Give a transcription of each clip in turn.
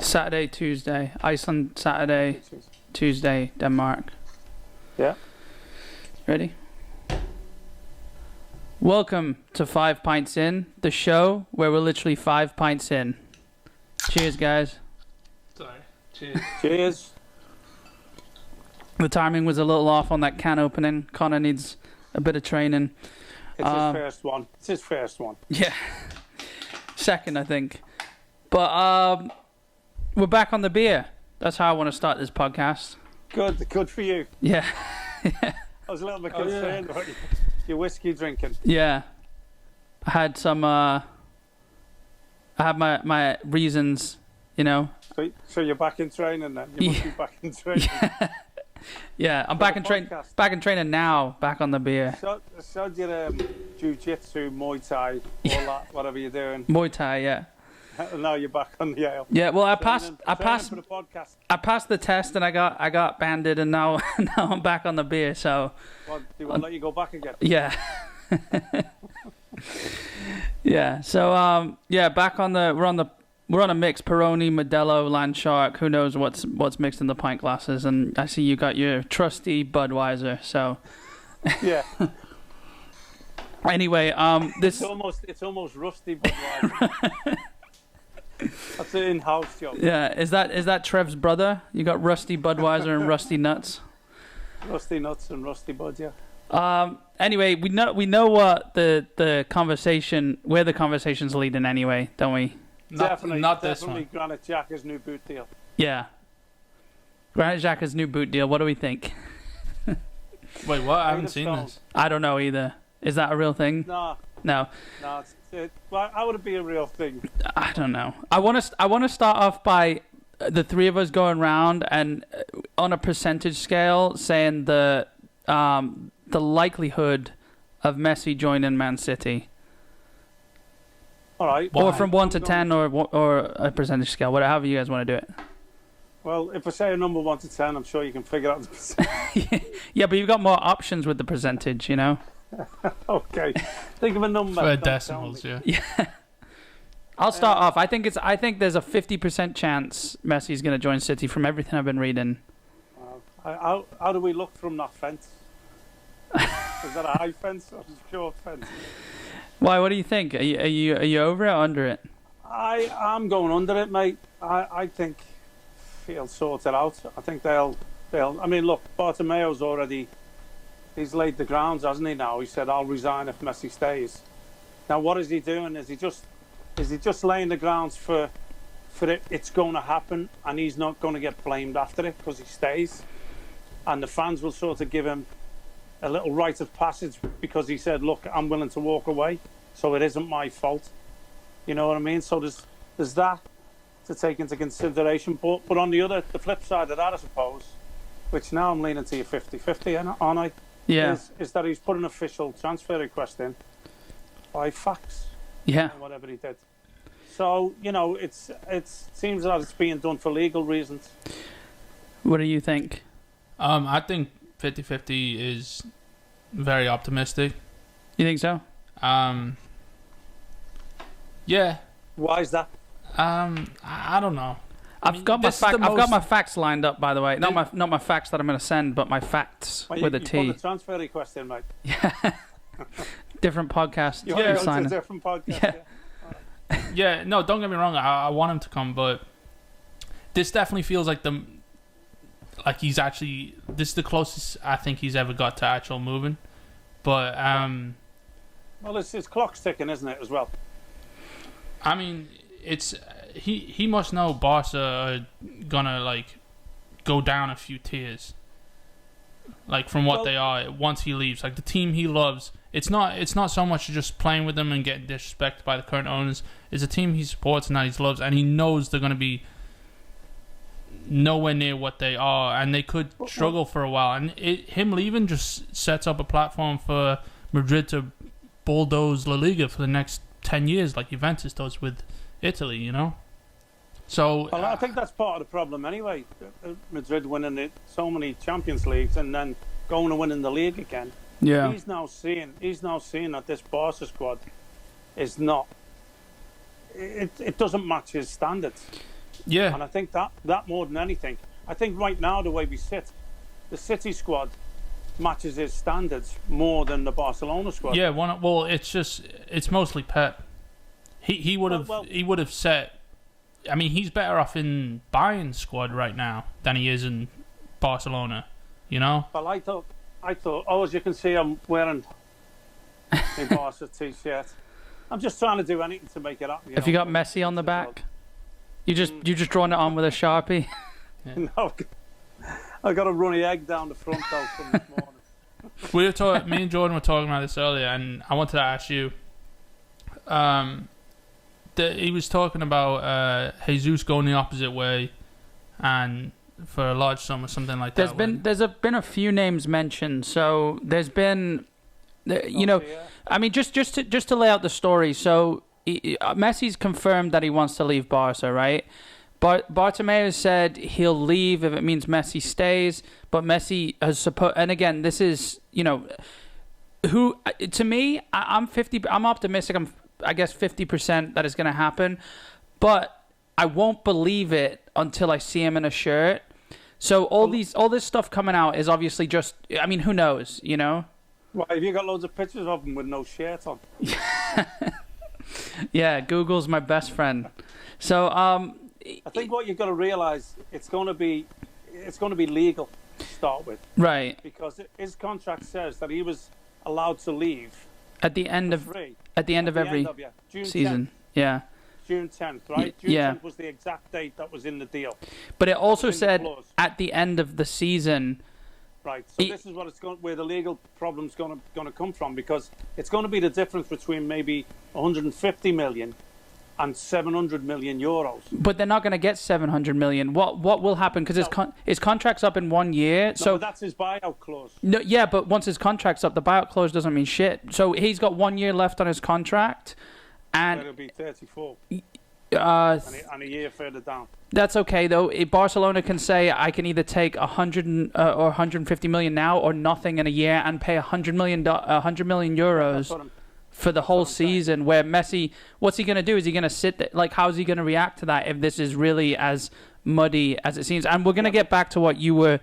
tomorrow? Saturday, Tuesday. Iceland, Saturday, Tuesday, Denmark. Yeah. Ready? Welcome to 5 Pints In, the show where we're literally 5 pints in. Cheers, guys. Sorry. Cheers. Cheers. The timing was a little off on that can opening. Connor needs a bit of training. It's his first one. It's his first one. Yeah. Second, I think. But we're back on the beer. That's how I want to start this podcast. Good for you. Yeah. I was a little bit concerned about your whiskey drinking. Yeah. I had some, I had my reasons, you know. So you're back in training then? You must be back in training. Yeah, I'm back in training now, back on the beer. So your jiu-jitsu, Muay Thai, all that, whatever you're doing. Muay Thai, yeah. And now you're back on the ale. Yeah, well, I passed for the podcast. I passed the test and I got banded and now I'm back on the beer, so Well, they won't let you go back again. yeah. Yeah. So back on the we're on a mix Peroni, Modelo, Land Shark. Who knows what's mixed in the pint glasses? And I see you got your trusty Budweiser. So Yeah. anyway, this it's almost rusty Budweiser. That's an in-house joke. yeah, is that Trev's brother? You got Rusty Budweiser and Rusty Nuts. Rusty Nuts and Rusty Bud, yeah. Anyway, we know what the conversation, where the conversation's leading anyway, don't we? Not this one. Definitely Granite Xhaka's new boot deal. Yeah. Granite Xhaka's new boot deal. What do we think? Wait, what? I haven't seen this. I don't know either. Is that a real thing? No. No. Well, how would it be a real thing? I don't know. I want to start off by the three of us going round and on a percentage scale saying the likelihood of Messi joining Man City. All right. Or from 1 to 10 or a percentage scale, whatever you guys want to do it. Well, if I say a number 1 to 10, I'm sure you can figure out the percentage. Yeah, but you've got more options with the percentage, you know? Okay. Think of a number. For decimals, yeah. Yeah. I'll start off. I think there's a 50% chance Messi's going to join City from everything I've been reading. How do we look from that fence? Is that a high fence or a short fence? Why? What do you think? Are you over it or under it? I'm going under it, mate. I think he'll sort it out. I think they'll. I mean, look, Bartomeu's already. He's laid the grounds, hasn't he? Now he said, "I'll resign if Messi stays." Now, what is he doing? Is he just laying the grounds for it? It's going to happen, and he's not going to get blamed after it because he stays, and the fans will sort of give him a little rite of passage because he said, "Look, I'm willing to walk away, so it isn't my fault." You know what I mean? So there's that to take into consideration. But on the flip side of that, I suppose, which now I'm leaning to your 50-50, aren't I? Yeah. Is that he's put an official transfer request in by fax. Yeah. Or whatever he did. So, you know, it seems that it's being done for legal reasons. What do you think? I think 50-50 is very optimistic. You think so? Yeah. Why is that? I don't know. I've got my facts lined up, by the way. Not my facts that I'm going to send, but my facts with a T. You put the transfer request in, mate. Yeah. Different podcast. You want to go to a different podcast? Yeah. Yeah. No, don't get me wrong. I want him to come, but this definitely feels like he's actually. This is the closest I think he's ever got to actual moving. But well, it's clock's ticking, isn't it? As well. I mean, it's. He must know Barca are gonna like go down a few tiers, like from what they are once he leaves. Like the team he loves, it's not so much just playing with them and getting disrespected by the current owners. It's a team he supports and that he loves, and he knows they're gonna be nowhere near what they are, and they could struggle for a while. And him leaving just sets up a platform for Madrid to bulldoze La Liga for the next 10 years, like Juventus does with Italy, you know. So well, I think that's part of the problem anyway. Madrid winning so many Champions Leagues and then going and winning the league again. Yeah. He's now seeing that this Barca squad is not. It doesn't match his standards. Yeah. And I think that more than anything, I think right now the way we sit, the City squad matches his standards more than the Barcelona squad. Yeah, it's mostly Pep. He would have set. I mean, he's better off in Bayern's squad right now than he is in Barcelona. You know. Well, I thought. Oh, as you can see, I'm wearing a Barca t-shirt. I'm just trying to do anything to make it up. If you got Messi on the back, you just drawing it on with a Sharpie. Yeah. No, I got a runny egg down the front though from this morning. Me and Jordan were talking about this earlier, and I wanted to ask you. He was talking about Jesus going the opposite way, and for a large sum or something like that. There's been a few names mentioned. So there's been, I mean, just to lay out the story. So Messi's confirmed that he wants to leave Barca, right? But Bartomeu said he'll leave if it means Messi stays. But Messi has and again, this is who to me, I'm optimistic. I guess 50% that is going to happen, but I won't believe it until I see him in a shirt. So all this stuff coming out is obviously just, I mean, who knows, Well, have you got loads of pictures of him with no shirt on? Yeah, Google's my best friend. So I think what you've got to realise, it's going to be legal to start with, right? Because his contract says that he was allowed to leave at the end of every season. 10th. Yeah. June 10th, right? June 10th was the exact date that was in the deal. But it also said at the end of the season. Right. So this is where the legal problem's going to come from, because it's going to be the difference between maybe 150 million and 700 million euros. But they're not going to get 700 million. What will happen? Because his contract's up in 1 year. No, so but that's his buyout clause. No, yeah, but once his contract's up, the buyout clause doesn't mean shit. So he's got 1 year left on his contract, and it'll be 34. And a year further down. That's okay though. Barcelona can say I can either take 100 or 150 million now, or nothing in a year, and pay 100 million euros for the whole season. Where Messi, what's he going to do? Is he going to sit there? Like, how's he going to react to that if this is really as muddy as it seems? And we're going to get back to what you were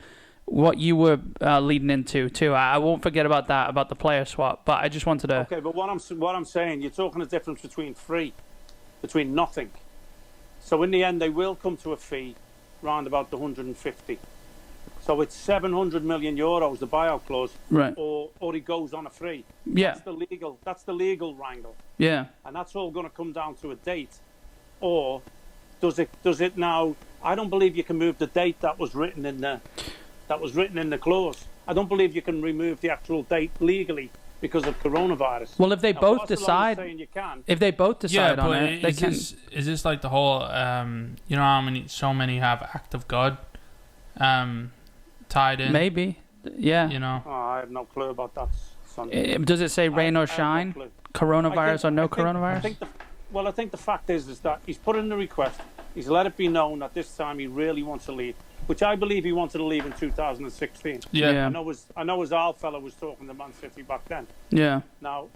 leading into too. I won't forget about that, about the player swap. But I just wanted to. Okay, but what I'm saying, you're talking the difference between nothing. So in the end, they will come to a fee round about the 150. So it's 700 million euros, the buyout clause, right? Or he goes on a free. Yeah, that's the legal wrangle. Yeah, and that's all going to come down to a date, or does it now? I don't believe you can move the date that was written in the clause. I don't believe you can remove the actual date legally because of coronavirus. Well, if they both decide, saying you can. If they both decide on it, they can. Is this like the whole? You know how so many have act of God, tied in? Maybe, yeah. Oh, I have no clue about that. Does it say rain or shine? No, coronavirus or no coronavirus? I think the fact is that he's put in the request. He's let it be known that this time he really wants to leave, which I believe he wanted to leave in 2016. Yeah. I know his old fella was talking to Man City back then. Yeah. Now,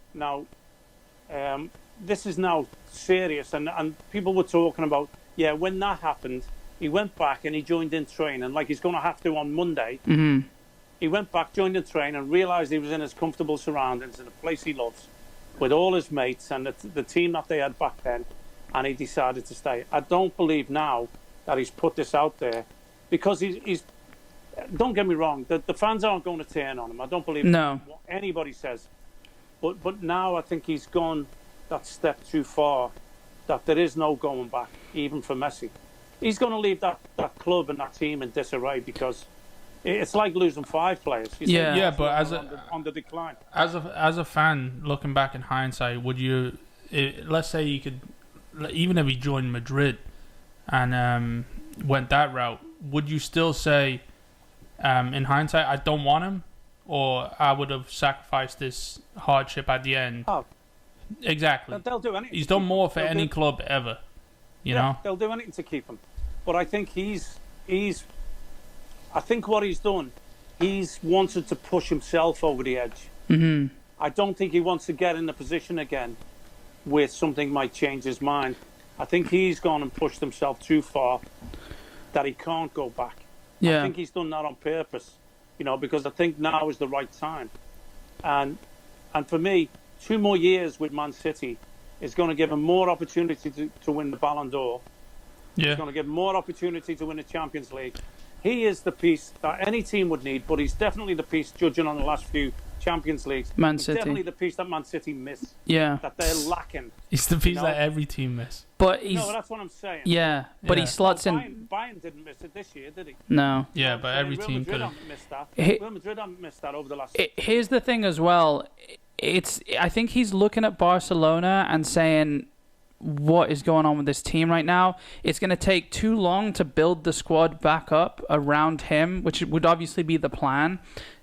this is now serious, and people were talking about, when that happened, he went back and he joined in training, like he's going to have to on Monday. Mm-hmm. He went back, joined in training, and realised he was in his comfortable surroundings in a place he loves, with all his mates and the team that they had back then, and he decided to stay. I don't believe now that he's put this out there, because he's don't get me wrong, the fans aren't going to turn on him. I don't believe what anybody says. But now I think he's gone that step too far, that there is no going back, even for Messi. He's going to leave that club and that team in disarray, because it's like losing 5 players. But on the decline. As a fan, looking back in hindsight, would you, let's say you could, even if he joined Madrid and went that route, would you still say, in hindsight, I don't want him, or I would have sacrificed this hardship at the end? Oh, exactly. They'll do anything. He's done more for any club ever. You know, they'll do anything to keep him. But I think I think what he's done, he's wanted to push himself over the edge. Mm-hmm. I don't think he wants to get in a position again where something might change his mind. I think he's gone and pushed himself too far that he can't go back. Yeah. I think he's done that on purpose, because I think now is the right time. And for me, 2 more years with Man City is going to give him more opportunity to win the Ballon d'Or. Yeah. It's going to give him more opportunity to win the Champions League. He is the piece that any team would need, but he's definitely the piece, judging on the last few Champions Leagues. Man He's City. definitely the piece that Man City miss. Yeah. That they're lacking. He's the piece know? that every team miss. But he's No, that's what I'm saying. yeah, but Yeah. he slots in. Bayern didn't miss it this year, did he? No. Yeah, but every Real team Madrid could. haven't missed that. He- Real Madrid haven't missed that over the last. Here's the thing as well. I think he's looking at Barcelona and saying, what is going on with this team right now? It's going to take too long to build the squad back up around him, which would obviously be the plan.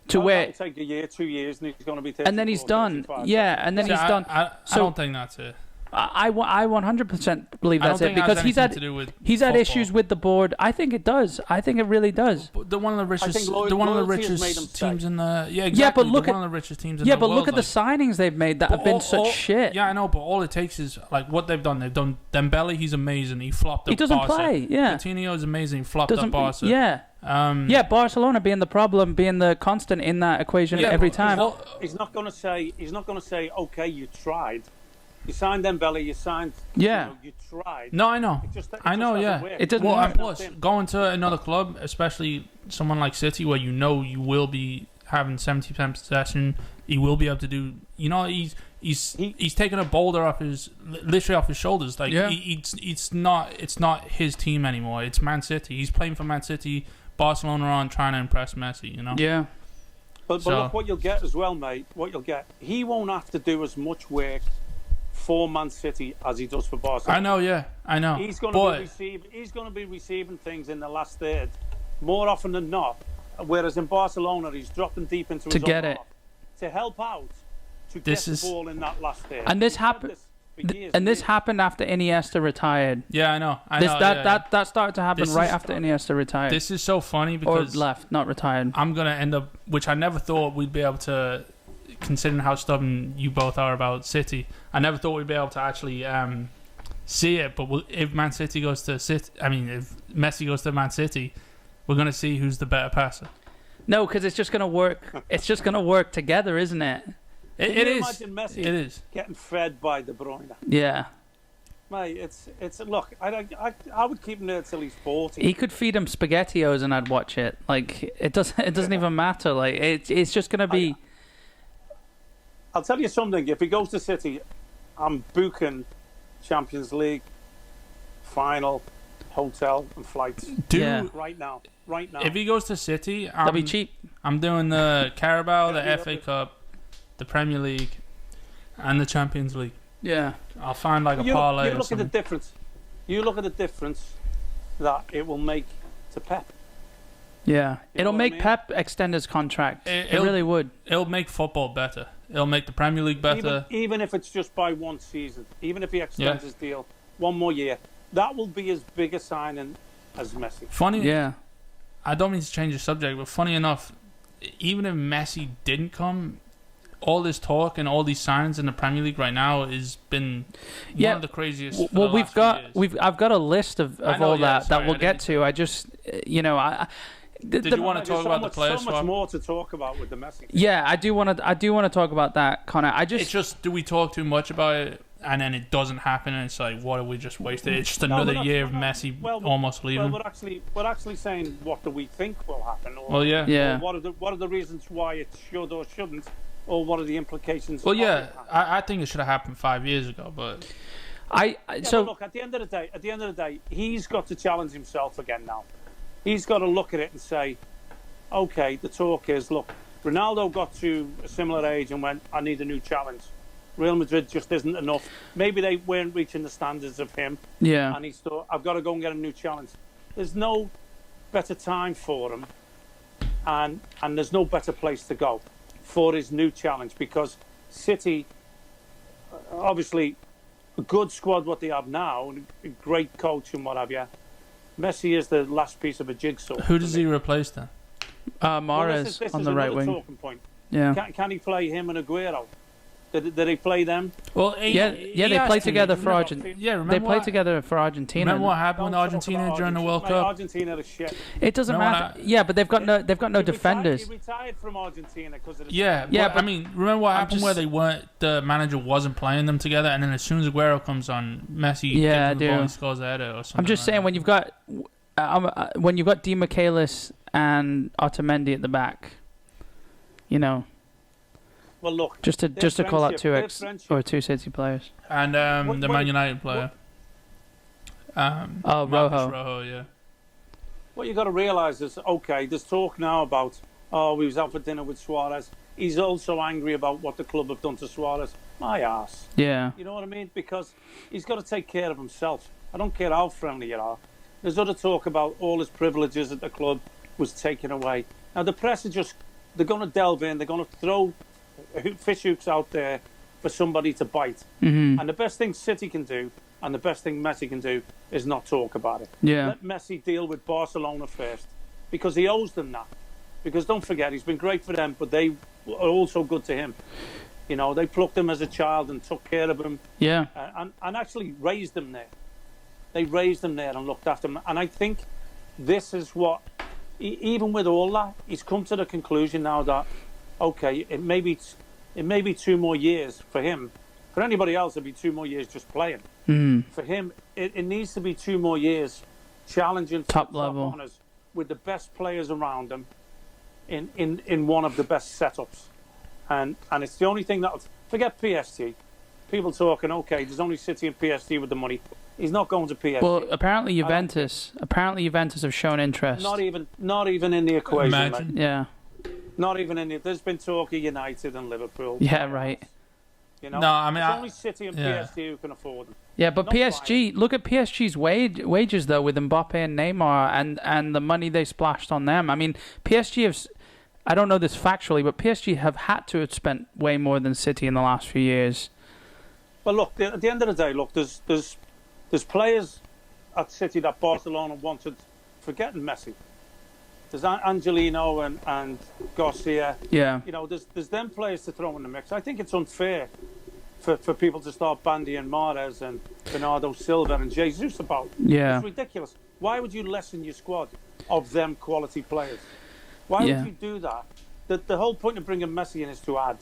It'll take a year, 2 years, and he's going to be 34, and then he's done. 35. Yeah, and then See, he's I, done. I So- don't think that's it. I 100% believe I don't that's it think it has because he's anything had to do with he's had football. issues with the board. I think it does. I think it really does. But they're one of the richest. think They're one of the loyalty has made them richest teams in the. Yeah, exactly. Yeah, but look they're at- one of the richest teams in Yeah, the but world. look at the signings they've made that have been such shit. Yeah, I know, but all it takes is like what they've done. They've done Dembele. He's amazing. He flopped up. He doesn't Barca. play. Yeah, Coutinho is amazing. He flopped doesn't. up Barca. Yeah, yeah. Barcelona being the problem, being the constant in that equation Yeah, every but time. He's not going to say. He's not going to say, "Okay, you tried. You signed Dembele. You signed. Yeah. You tried." No, I know. I know, yeah. It doesn't Well, work. and plus, going to another club, especially someone like City, where you will be having 70% possession, he will be able to do. He's taking a boulder literally off his shoulders. Like Yeah. it's not his team anymore. It's Man City. He's playing for Man City. Barcelona are on trying to impress Messi. Yeah, But So- look, what you'll get as well, mate. What you'll get, he won't have to do as much work for Man City as he does for Barcelona. I know, yeah, I know. He's going But- to be receiving things in the last third more often than not. Whereas in Barcelona, he's dropping deep into his get own it. half to help out to This get is- the ball in that last third. And this We've said happened- this for years and this years. happened after Iniesta retired. Yeah, I know. That started to happen This right is- after Iniesta retired This is so funny or because left, not retired. I'm gonna end up, which I never thought we'd be able to, considering how stubborn you both are about City. I never thought we'd be able to actually see it. But if Man City goes to City, if Messi goes to Man City, we're gonna see who's the better passer. No, because it's just gonna work. It's just gonna work together, isn't it? It Can you is. imagine Messi It is. getting fed by De Bruyne? Yeah, Mate, it's look. I would keep him there till he's 40. he could feed him SpaghettiOs and I'd watch it. Like it doesn't even matter. Like it's just gonna be. I'll tell you something. If he goes to City, I'm booking Champions League final, hotel, and flights Dude, Yeah. right now. Right now. if he goes to City, That'll be cheap. I'm doing the Carabao, the Yeah, FA Cup, the Premier League, and the Champions League. Yeah. I'll find like a you parlay or look at the something. difference. You look at the difference that it will make to Pep. Yeah. You It'll know what I make mean? Pep extend his contract. It It'll- really would. It'll make football better. It'll make the Premier League better. Even if it's just by one season, even if he extends Yeah. his deal one more year, that will be as big a signing as Messi. Funny, Yeah. I don't mean to change the subject, but funny enough, even if Messi didn't come, all this talk and all these signings in the Premier League right now has been Yeah. one of the craziest. for Well, the last few years. I've got a list of I know, all yeah, that sorry, we'll I get didn't- to. I just Did you want to There's talk about the player so much swap? more to talk about with the Messi. Yeah, I do want to talk about that, Connor. It's just, do we talk too much about it and then it doesn't happen and it's like, what have we just wasted? It's just another we're not- year of we're not- Messi well, almost leaving. Well, we're actually saying what do we think will happen, or, Well, yeah. Yeah. or what are the reasons why it should or shouldn't, or what are the implications? Well, of yeah, it happening? I think it should have happened 5 years ago, but I Yeah, so but look, at the end of the day, he's got to challenge himself again now. He's got to look at it and say, okay, the talk is, look, Ronaldo got to a similar age and went, I need a new challenge. Real Madrid just isn't enough. Maybe they weren't reaching the standards of him, yeah. and he's thought, I've got to go and get a new challenge. There's no better time for him, and there's no better place to go for his new challenge, because City, obviously, a good squad what they have now, and a great coach and what have you. Messi is the last piece of a jigsaw. who does he replace then? Well, Mahrez this on is the right another wing. talking point. Yeah. Can he play him and Aguero? Did they play them? Well, they played together for Argentina. Yeah, remember They played together for Argentina. Remember what happened with Argentina during the World Cup? Argentina are shit. It doesn't matter. Yeah, but they've got no defenders. He retired from Argentina because of the but I mean, remember what happened where the manager wasn't playing them together, and then as soon as Aguero comes on, Messi gives him the ball and scores a header or something. I'm just saying when you've got Di Michaelis and Otamendi at the back, you know. Well, look. Just to call out two City players. And the Man United player. Rojo. Yeah. What you got to realise is, okay, there's talk now about, we was out for dinner with Suarez. He's also angry about what the club have done to Suarez. My ass. Yeah. You know what I mean? Because he's got to take care of himself. I don't care how friendly you are. There's other talk about all his privileges at the club was taken away. Now the press are they're going to delve in. They're going to throw fish hooks out there for somebody to bite. Mm-hmm. And the best thing City can do and the best thing Messi can do is not talk about it. Yeah. Let Messi deal with Barcelona first because he owes them that. Because don't forget, he's been great for them, but they are also good to him. You know, they plucked him as a child and took care of him. Yeah. And actually raised him there. They raised him there and looked after him. And I think this is what, even with all that, he's come to the conclusion now that, okay, it may be 2 more years for him. For anybody else, it'd be 2 more years just playing. Mm. For him, it needs to be 2 more years challenging for top the level honours with the best players around him in one of the best setups. And it's the only thing that... Forget PSG. People talking, okay, there's only City and PSG with the money. He's not going to PSG. Well, apparently Juventus have shown interest. Not even in the equation. Imagine. Mate. Yeah. Not even in it. There's been talk of United and Liverpool. Yeah, right. You know, no, I mean, it's only City and PSG who can afford them. Yeah, but PSG, look at PSG's wages though with Mbappe and Neymar and the money they splashed on them. I mean, PSG have, I don't know this factually, but PSG have had to have spent way more than City in the last few years. Well, look, at the end of the day, look, there's players at City that Barcelona wanted, forgetting Messi. There's Angelino and Garcia. Yeah. You know, there's them players to throw in the mix. I think it's unfair for people to start bandying Mahrez and Bernardo Silva and Jesus about. Yeah. It's ridiculous. Why would you lessen your squad of them quality players? Why would you do that? The whole point of bringing Messi in is to add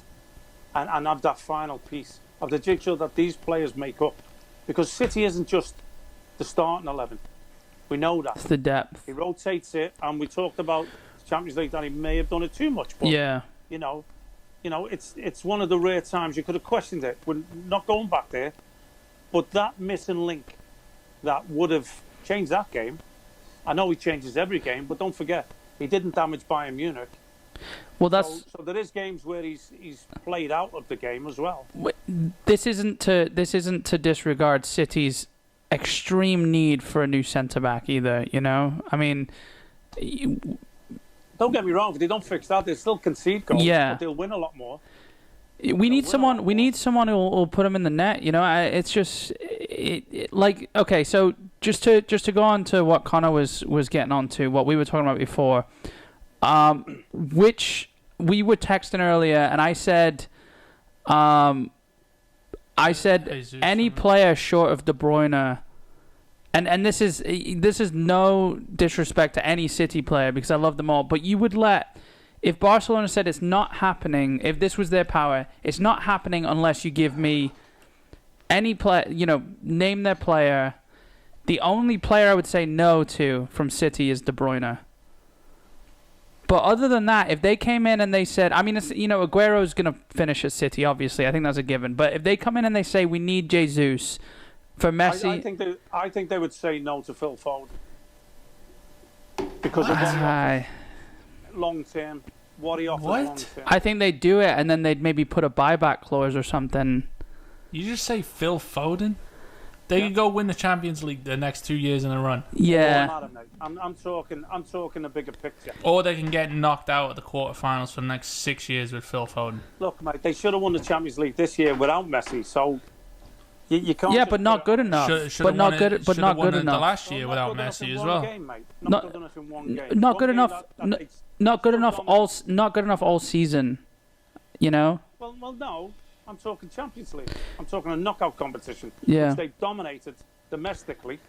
and have that final piece of the jigsaw that these players make up. Because City isn't just the starting 11. We know that. It's the depth. He rotates it, and we talked about the Champions League that he may have done it too much. But, you know, it's one of the rare times you could have questioned it. We're not going back there. But that missing link that would have changed that game. I know he changes every game, but don't forget, he didn't damage Bayern Munich. Well, that's so there is games where he's played out of the game as well. This isn't to disregard City's extreme need for a new centre back either. You know, I mean, don't get me wrong. If they don't fix that, they'll still concede goals. Yeah, but they'll win a lot more. We need someone who'll put them in the net. You know, it's just like okay. So just to go on to what Connor was getting onto, what we were talking about before. Which we were texting earlier, and I said, Jesus, any player short of De Bruyne, and this is no disrespect to any City player because I love them all, but you would if Barcelona said it's not happening, if this was their power, it's not happening unless you give me any player, you know, name their player. The only player I would say no to from City is De Bruyne. But other than that, if they came in and they said, I mean, you know, Aguero's going to finish at City, obviously. I think that's a given. But if they come in and they say, we need Jesus for Messi... I think they would say no to Phil Foden. Because of long term, what he offers long term. I think they'd do it and then they'd maybe put a buyback clause or something. You just say Phil Foden? They could go win the Champions League the next 2 years in a run. Yeah. I'm talking a bigger picture. Or they can get knocked out at the quarterfinals for the next 6 years with Phil Foden. Look, mate, they should have won the Champions League this year without Messi. So you can't. Yeah, but not good enough. But not good enough. The last year without Messi as well. Not good enough in one game. Not good enough. Not good enough all season. You know. Well, no. I'm talking Champions League. I'm talking a knockout competition, Yeah. which they've dominated domestically.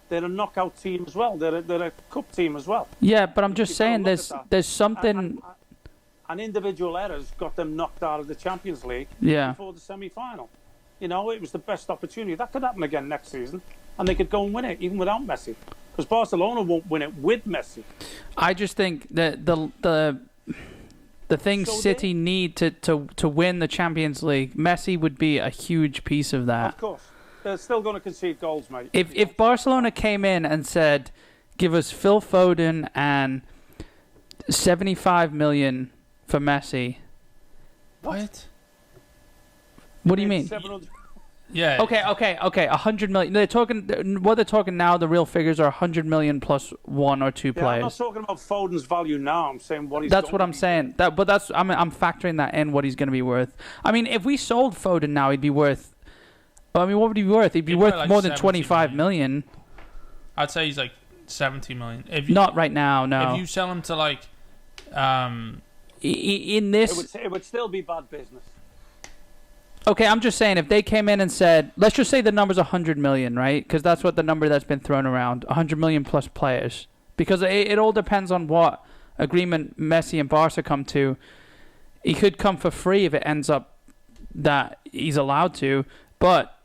They're a knockout team as well. They're a cup team as well. Yeah, but I'm just You've got to saying look at that. there's something. And individual errors got them knocked out of the Champions League Yeah. before the semi-final. You know, it was the best opportunity. That could happen again next season, and they could go and win it even without Messi, because Barcelona won't win it with Messi. I just think that the thing So City need to win the Champions League, Messi would be a huge piece of that. Of course, they're still going to concede goals, mate. If Barcelona came in and said, "Give us Phil Foden and 75 million for Messi," What? what do you mean? 700 Yeah. Okay. 100 million. They're talking. What they're talking now. The real figures are 100 million plus one or two Yeah, I'm not players. talking about Foden's value now. I'm saying what he's. That's going what to I'm be. saying. I'm factoring that in. What he's going to be worth. I mean, if we sold Foden now, he'd be worth. I mean, what would he be worth? He'd be He'd worth probably like more than 70 25 million. I'd say he's like 70 million. If you, Not right now. No. If you sell him to like, In this. It would still be bad business. Okay, I'm just saying, if they came in and said, let's just say the number's 100 million, right? Because that's what the number that's been thrown around, 100 million plus players. Because it all depends on what agreement Messi and Barca come to. He could come for free if it ends up that he's allowed to. But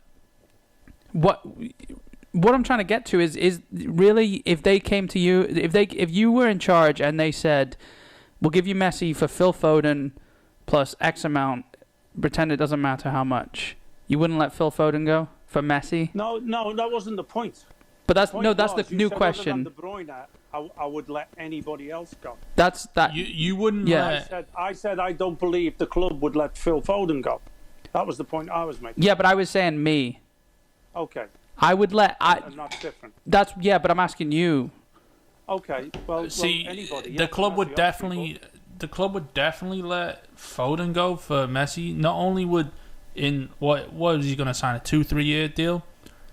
what I'm trying to get to is really, if they came to you, if you were in charge and they said, we'll give you Messi for Phil Foden plus X amount, pretend it doesn't matter how much, you wouldn't let Phil Foden go for Messi? No, that wasn't the point. But that's Point no, that's was, the you new said question. Other than De Bruyne, I would let anybody else go. That's that. you wouldn't Yeah. let. I said I don't believe the club would let Phil Foden go. That was the point I was making. Yeah, but I was saying me. Okay, I would let. and that's different. That's yeah, but I'm asking you. Okay, well, See, anybody. the yeah, club would Messi, definitely, the club would definitely let Foden go for Messi. Not only would what was he going to sign, a 2-3 year deal?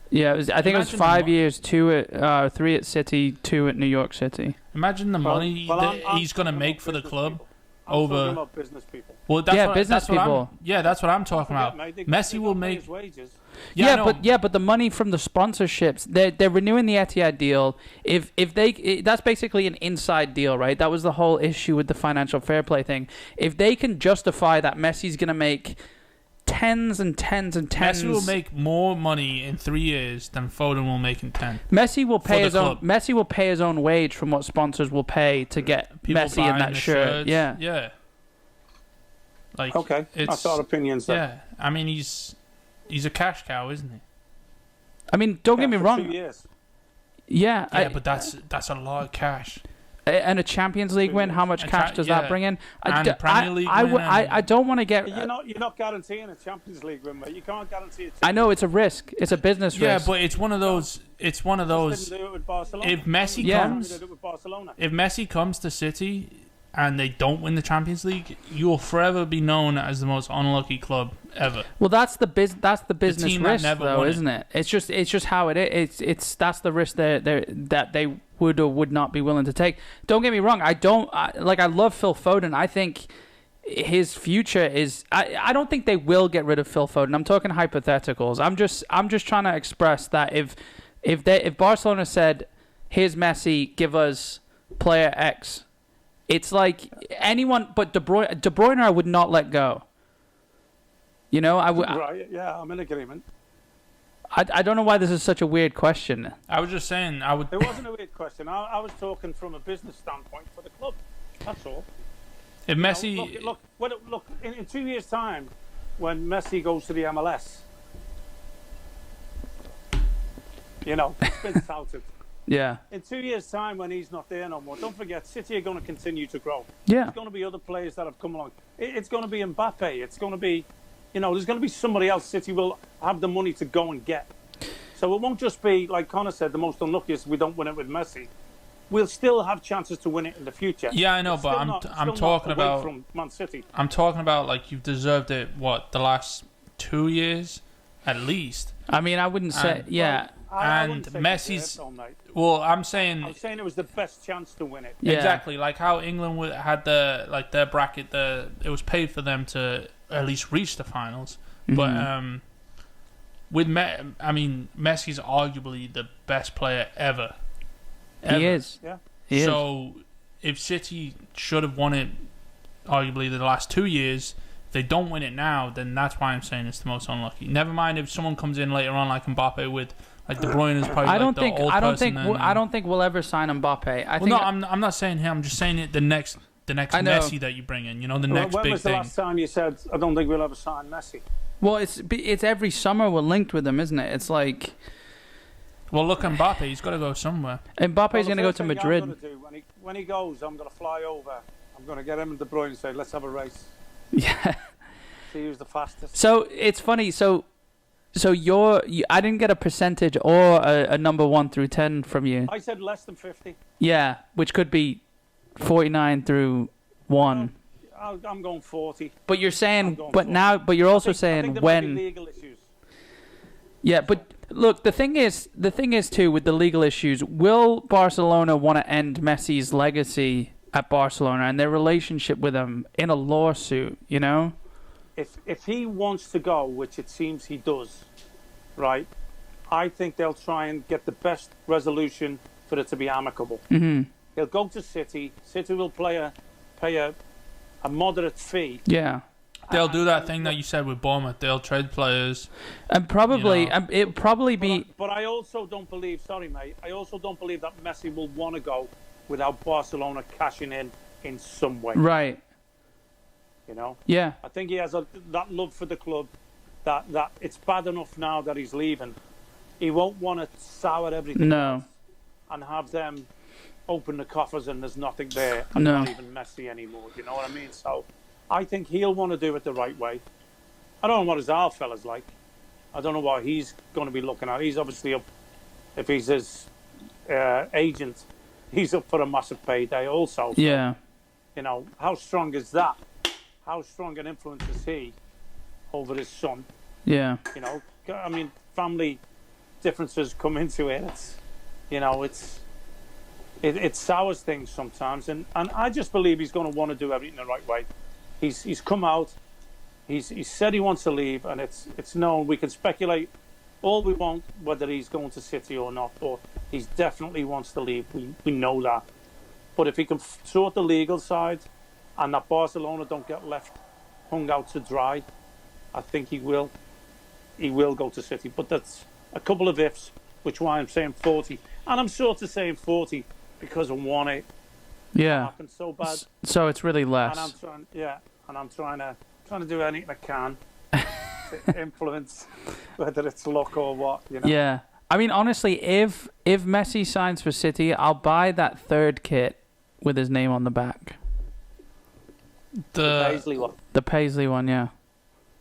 Yeah, I think it was Imagine 5 the years, 3 at City, 2 at New York City. Imagine the money that he's going to make for the club. I'm talking over about business people. well, that's Yeah, what, business that's what people. that's what I'm talking Forget, about. mate, they Messi will don't pay make his wages. I know. but the money from the sponsorships, they're renewing the Etihad deal. If that's basically an inside deal, right? That was the whole issue with the financial fair play thing. If they can justify that Messi's going to make tens and tens and tens, Messi will make more money in 3 years than Foden will make in 10. Messi will pay the his own. club. Messi will pay his own wage from what sponsors will pay to get People Messi in buying that the shirt. shirts. Yeah. Yeah. Like Okay, it's that's our opinions then. yeah. I mean, he's a cash cow, isn't he? I mean, don't get me For wrong. 2 years. Yeah, Yeah, but that's a lot of cash. and a Champions League win, how much And cash does that yeah. bring in? And Premier League win I don't want to get. You're not guaranteeing a Champions League win, mate. You can't guarantee it. I know it's a risk. It's a business Yeah, risk. but it's one of those. It's one of those. Didn't do it with Barcelona. If Messi Yeah. comes, They did it with Barcelona. if Messi comes to City and they don't win the Champions League, you will forever be known as the most unlucky club ever. Well, that's the business team that risk, never though, won it. isn't it? It's just how it is. It's that's the risk that they would or would not be willing to take. Don't get me wrong. I love Phil Foden. I think his future is. I don't think they will get rid of Phil Foden. I'm talking hypotheticals. I'm just trying to express that if Barcelona said, "Here's Messi, give us player X," it's like anyone but De Bruyne I would not let go. You know, Right? Yeah, I'm in agreement. I don't know why this is such a weird question. I was just saying, I would. It wasn't a weird question. I was talking from a business standpoint for the club. That's all. If Messi, You know, look. In 2 years' time, when Messi goes to the MLS, you know, it's been touted. Yeah. In 2 years' time, when he's not there no more, don't forget, City are going to continue to grow. Yeah. There's going to be other players that have come along. It's going to be Mbappe. It's going to be, you know, there's going to be somebody else City will have the money to go and get. So it won't just be, like Connor said, the most unluckiest we don't win it with Messi. We'll still have chances to win it in the future. yeah, I know, It's but still I'm not- I'm still not talking away about from Man City. I'm talking about like you've deserved it. What, the last 2 years, at least. I mean, I wouldn't say. And- Yeah. I And wouldn't say Messi's- deserved, though, mate. Well, I'm saying I was saying it was the best chance to win it. Yeah. exactly like how England had their bracket. It was paid for them to at least reach the finals. But with Messi's arguably the best player ever. He is. Yeah. He is. So if City should have won it, arguably the last 2 years, if they don't win it now, then that's why I'm saying it's the most unlucky. Never mind if someone comes in later on like Mbappe with like De Bruyne is probably I don't the think. old I don't person think. I don't think we'll ever sign Mbappe. I think. No, I'm not saying him. I'm just saying it. The next Messi that you bring in. You know, the next when big was the thing. last time you said, I don't think we'll ever sign Messi? Well, it's every summer we're linked with him, isn't it? It's like Well, look, Mbappe. He's got to go somewre. Mbappe's going to go to Madrid. I'm gonna do, when he goes, I'm going to fly over. I'm going to get him and De Bruyne and say, let's have a race. Yeah. See who's the fastest. So it's funny. So I didn't get a percentage or a number 1 through 10 from you. I said less than 50. Yeah, which could be 49 through 1. I'm going 40. But you're saying, going but 40. now, but you're also I think saying there might be when. legal issues. Yeah, but look, the thing is too with the legal issues. Will Barcelona want to end Messi's legacy at Barcelona and their relationship with him in a lawsuit? You know. If he wants to go, which it seems he does, right? I think they'll try and get the best resolution for it to be amicable. Mm-hmm. He'll go to City. City will pay a moderate fee. Yeah. They'll do that thing that you said with Bournemouth. They'll trade players. And probably, You know. it'll probably be. But I also don't believe. Sorry, mate. I also don't believe that Messi will want to go without Barcelona cashing in some way. Right. You know. Yeah. I think he has that love for the club. That it's bad enough now that he's leaving. He won't want to sour everything. No. And have them open the coffers and there's nothing there and No. not even Messi anymore. You know what I mean? So I think he'll want to do it the right way. I don't know what his Al fella's like. I don't know what he's going to be looking at. He's obviously up, if he's his agent, he's up for a massive payday also. So, Yeah. you know, how strong is that? How strong an influence is he over his son? Yeah. You know, I mean, family differences come into it. It's, you know, it sours things sometimes, and I just believe he's going to want to do everything the right way. He's come out. He's said he wants to leave, and it's known. We can speculate all we want whether he's going to City or not, but he definitely wants to leave. We know that. But if he can sort the legal side, and that Barcelona don't get left hung out to dry, I think he will. He will go to City, but that's a couple of ifs, which why I'm saying 40, and I'm sort of saying 40 because I want it. Yeah. Happened so bad, So it's really less. and I'm trying to do anything I can to influence whether it's luck or what, you know. Yeah. I mean, honestly, if Messi signs for City, I'll buy that third kit with his name on the back. The Paisley one. The Paisley one, yeah.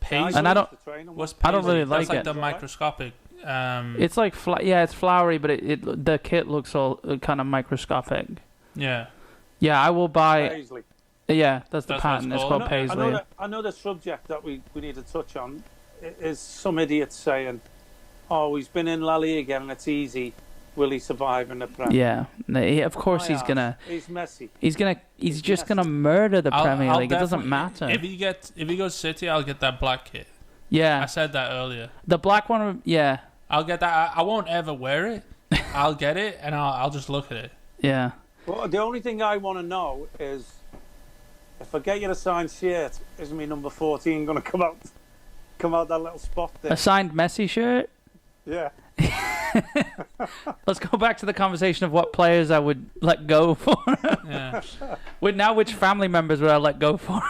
Paisley? And I don't- What's I don't Paisley? really like That's it. the microscopic. It's like it's flowery, but the kit looks all kind of microscopic. Yeah. Yeah, I will buy. Paisley. Yeah, that's the That's what pattern. it's It's called. called Paisley. I know the subject that we need to touch on is some idiot saying, "Oh, he's been in La Liga again and it's easy. Will he survive in the Prem?" Yeah, of course he's gonna. He's Messi. He's just gonna murder the Premier League. It doesn't matter. If he goes City, I'll get that black kit. I Yeah, said that earlier. the black one. Yeah, I'll get that. I won't ever wear it. I'll get it and I'll just look at it. yeah. Well, the only thing I want to know is if I get you a signed shirt, is me number 14 going to come out that little spot there? A signed Messi shirt. Yeah. Let's go back to the conversation of what players I would let go for. Yeah. Which family members would I let go for?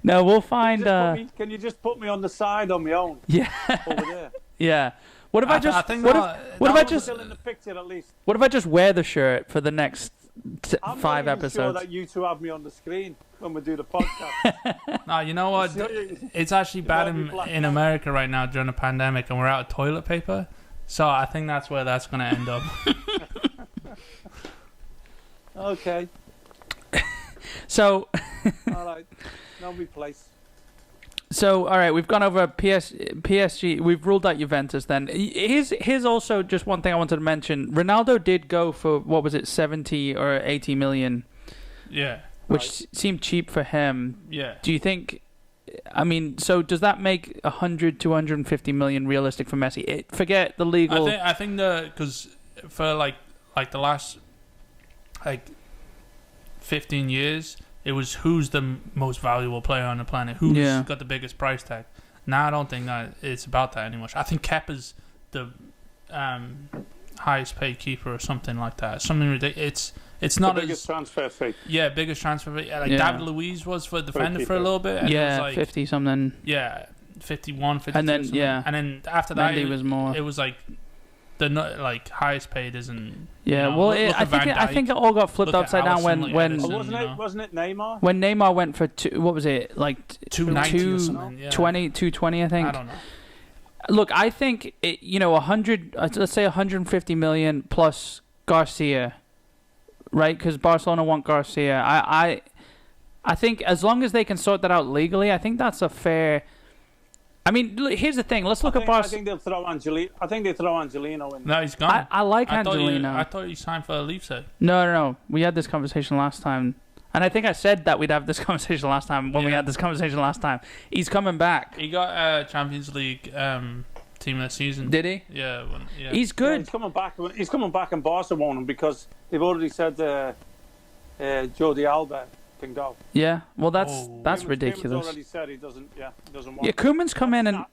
No, we'll find. Can you just put me on the side on my own? Yeah, Over there. yeah. What if I just? I think what that- if, what if I just? Still in the picture at least. What if I just wear the shirt for the next I'm 5 not even episodes? sure that you two have me on the screen when we do the podcast. No, you know what? It's actually bad might be black in and white. America right now during the pandemic, and we're out of toilet paper. So I think that's where that's going to end up. Okay. So, All right. No replace. all right, we've gone over PSG. We've ruled out Juventus. Then here's also just one thing I wanted to mention. Ronaldo did go for what was it, 70 or 80 million. Yeah. which seemed cheap for him. Yeah. Do you think? I mean, so does that make 100 to 150 million realistic for Messi? Forget the legal. I think because for like the last like 15 years, it was who's the most valuable player on the planet, who's got the biggest price tag. Now I don't think that it's about that anymore. I think Kepa's the highest paid keeper or something like that. Something ridiculous. It's not the biggest transfer fee. Yeah, biggest transfer fee. Like David Luiz was for defender for a little bit. And it was like, 50 something. Yeah, 51, 52. And then something. And then after that, Mendy was more. It was like the highest paid isn't. Yeah, I think it all got flipped upside down when Edison, wasn't it Neymar? When Neymar went for what was it, like 220, I think. I don't know. Look, I think 100. Let's say 150 million plus Garcia, right? Because Barcelona want Garcia. I think as long as they can sort that out legally, I think that's a fair. I mean, here's the thing. Let's look at Barcelona. I think they'll throw I think they throw Angelino in. No, he's gone. I like Angelino. I thought you signed for Leipzig. No. We had this conversation last time. And I think I said that we'd have this conversation last time we had this conversation last time. He's coming back. He got Champions League team of the season. Did he? Yeah. He's good. Yeah, he's coming back and Barca want him because they've already said Jordi Alba can go. Yeah. Well, that's ridiculous. Koeman's already said he doesn't want. Yeah, Koeman's come in and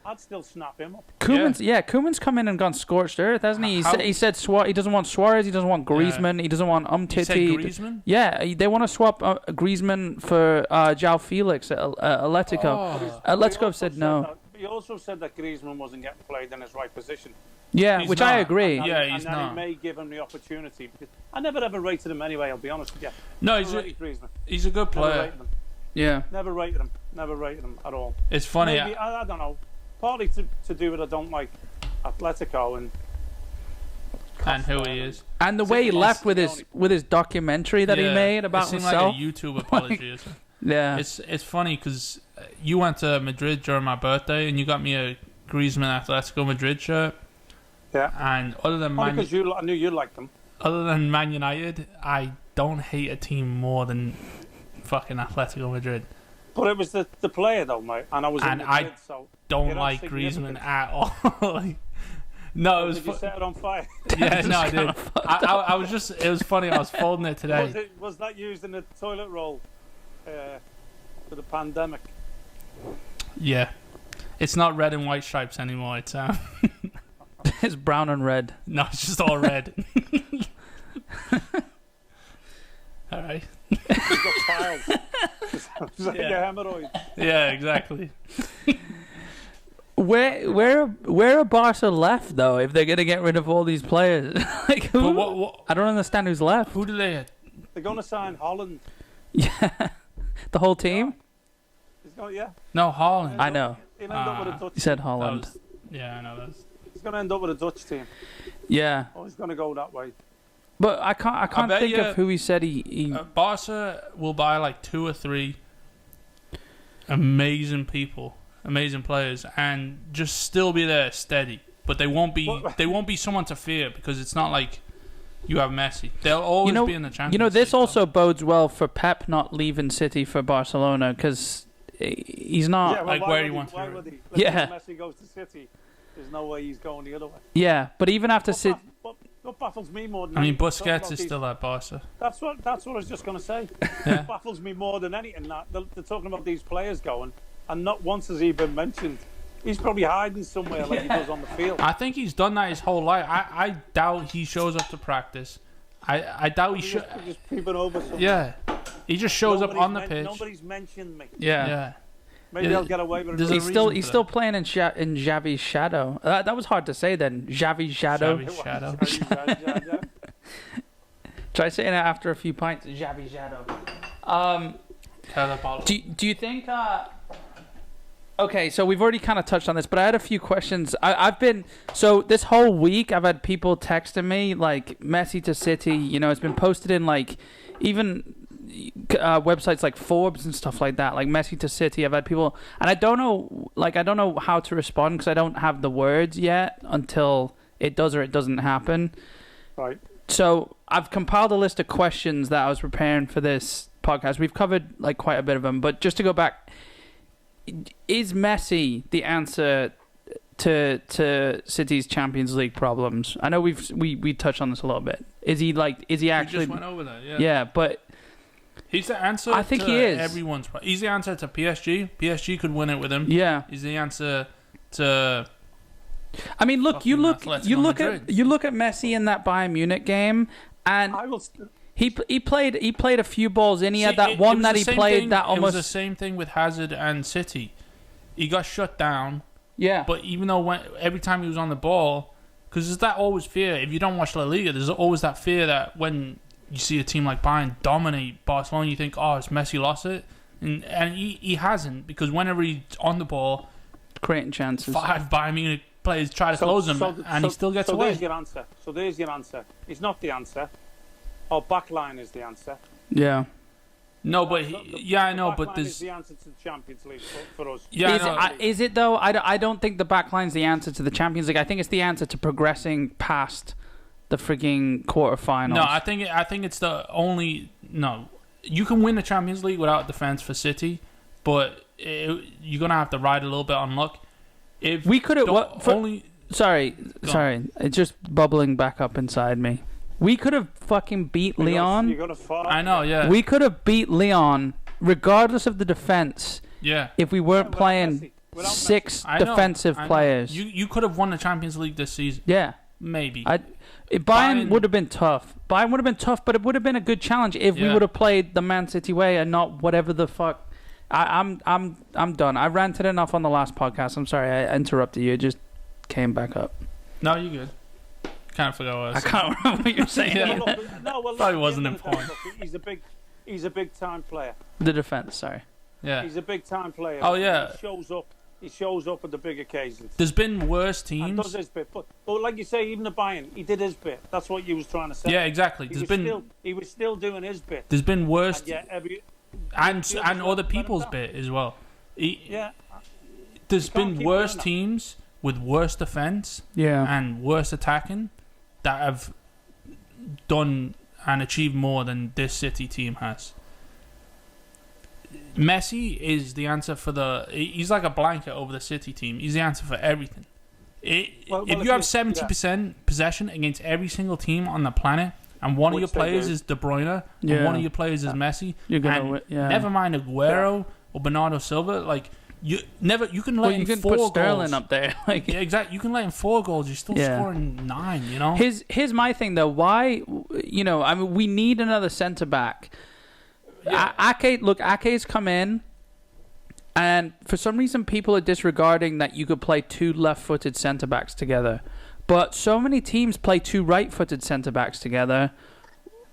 I'd still snap him up. Koeman's come in and gone scorched earth, hasn't he? He said he doesn't want Suarez, he doesn't want Griezmann, he doesn't want Umtiti. He said Griezmann? Yeah, they want to swap Griezmann for João Felix at Atletico. Atletico said no. He also said that Griezmann wasn't getting played in his right position. Yeah, he's which not. I agree. He's not. not. He may give him the opportunity. I never ever rated him anyway, I'll be honest with you. No, he's a good player. Never rated him at all. It's funny. Maybe, I don't know. Partly to do with I don't like Atletico and who he is, and the way he left with his documentary that he made about himself. Like a YouTube apology. Yeah, it's funny because you went to Madrid during my birthday and you got me a Griezmann Atletico Madrid shirt. Yeah, and other than because I knew you liked them. Other than Man United, I don't hate a team more than fucking Atletico Madrid. But it was the player though, mate, and I was in Madrid, so don't like Griezmann at all. No, it was. Did you set it on fire? Yeah, no, I did. I was just. It was funny. I was folding it today. Was that used in the toilet roll for the pandemic? Yeah, it's not red and white stripes anymore. It's it's brown and red. No, it's just all red. All right. He's got tiles. It's like a hemorrhoid. Yeah, exactly. Where are Barca left though? If they're gonna get rid of all these players, like who? What? I don't understand who's left. Who do they? They're gonna sign Holland. Yeah, the whole team. No, Holland. I know. He'll end up with a Dutch. You said Holland. I know. He's gonna end up with a Dutch team. Yeah. Oh, he's gonna go that way. But I can't think of who he said he Barca will buy like 2 or 3 amazing players, and just still be there steady. But they won't be someone to fear because it's not like you have Messi. They'll always be in the Champions League. This also bodes well for Pep not leaving City for Barcelona because he's not. Yeah, well, where he wants to. Why would he? Messi goes to City. There's no way he's going the other way. Yeah, but even after City. What baffles me more than Busquets is still at Barca. That's what I was just going to say. What baffles me more than anything that they're talking about these players going, and not once has he been mentioned. He's probably hiding somewhere like he does on the field. I think he's done that his whole life. I doubt he shows up to practice. I doubt he should. Just peeping over somewhere. Yeah, he just shows up on the pitch. Nobody's mentioned me. Yeah. Maybe they'll get away with it. He's still playing in Xavi's shadow. That was hard to say then. Xavi's shadow. Try saying it after a few pints. Xavi's shadow. Do you think? Okay, so we've already kind of touched on this, but I had a few questions. So this whole week I've had people texting me like Messi to City. It's been posted in like even websites like Forbes and stuff like that, like Messi to City. I've had people, and I don't know how to respond because I don't have the words yet until it does or it doesn't happen. Right. So I've compiled a list of questions that I was preparing for this podcast. We've covered like quite a bit of them, but just to go back, is Messi the answer to City's Champions League problems? I know we touched on this a little bit. Is he actually? He just went over that. Yeah. Yeah, but he's the answer. I think to he is. Everyone's. He's the answer to PSG. PSG could win it with him. Yeah. He's the answer to. I mean, look, you look at Madrid. Messi in that Bayern Munich game, and I will. he played a few balls in. He had that one that he played that almost. It was the same thing with Hazard and City. He got shut down. Yeah. But even though every time he was on the ball, because there's that always fear. If you don't watch La Liga, there's always that fear that when you see a team like Bayern dominate Barcelona, you think, oh, has Messi lost it? And he hasn't, because whenever he's on the ball, creating chances. 5 Bayern Munich players try to close him, and he still gets away. There's your answer. It's not the answer. Our back line is the answer. Yeah. No, but I know, but there's the answer to the Champions League for us. Yeah, is it though? I don't think the back line's the answer to the Champions League. I think it's the answer to progressing past the freaking quarterfinals. No, I think it's the only. No, you can win the Champions League without defense for City, but you're gonna have to ride a little bit on luck. If we could have Sorry, it's just bubbling back up inside me. We could have fucking beat Lyon. I know, yeah. We could have beat Lyon regardless of the defense. Yeah. If we weren't playing six defensive players. You could have won the Champions League this season. Yeah. Maybe. Bayern would have been tough. Bayern would have been tough, but it would have been a good challenge if we would have played the Man City way and not whatever the fuck. I'm done. I ranted enough on the last podcast. I'm sorry I interrupted you. It just came back up. No, you're good. Can't forget what I was saying. Can't remember what you're saying. Probably wasn't important. He's a big time player. The defense, sorry. Yeah. He's a big time player. Oh yeah. He shows up at the big occasions. There's been worse teams. And does his bit, but like you say, even the Bayern, he did his bit. That's what you was trying to say. Yeah, exactly. He was still doing his bit. There's been worse. And other people's bit as well. There's been worse teams with worse defense. Yeah. And worse attacking that have done and achieved more than this City team has. Messi is the answer for he's like a blanket over the City team. He's the answer for everything. If you have 70% possession against every single team on the planet, and one of your players is De Bruyne, and one of your players is Messi, you're gonna never mind Aguero or Bernardo Silva, you can let in 4 put goals. Sterling up there. Yeah, exactly. You can let in 4 goals. You're still scoring 9. You know. Here's my thing though. Why? I mean, we need another centre back. Yeah. Ake's come in, and for some reason people are disregarding that you could play 2 left-footed centre backs together, but so many teams play 2 right-footed centre backs together.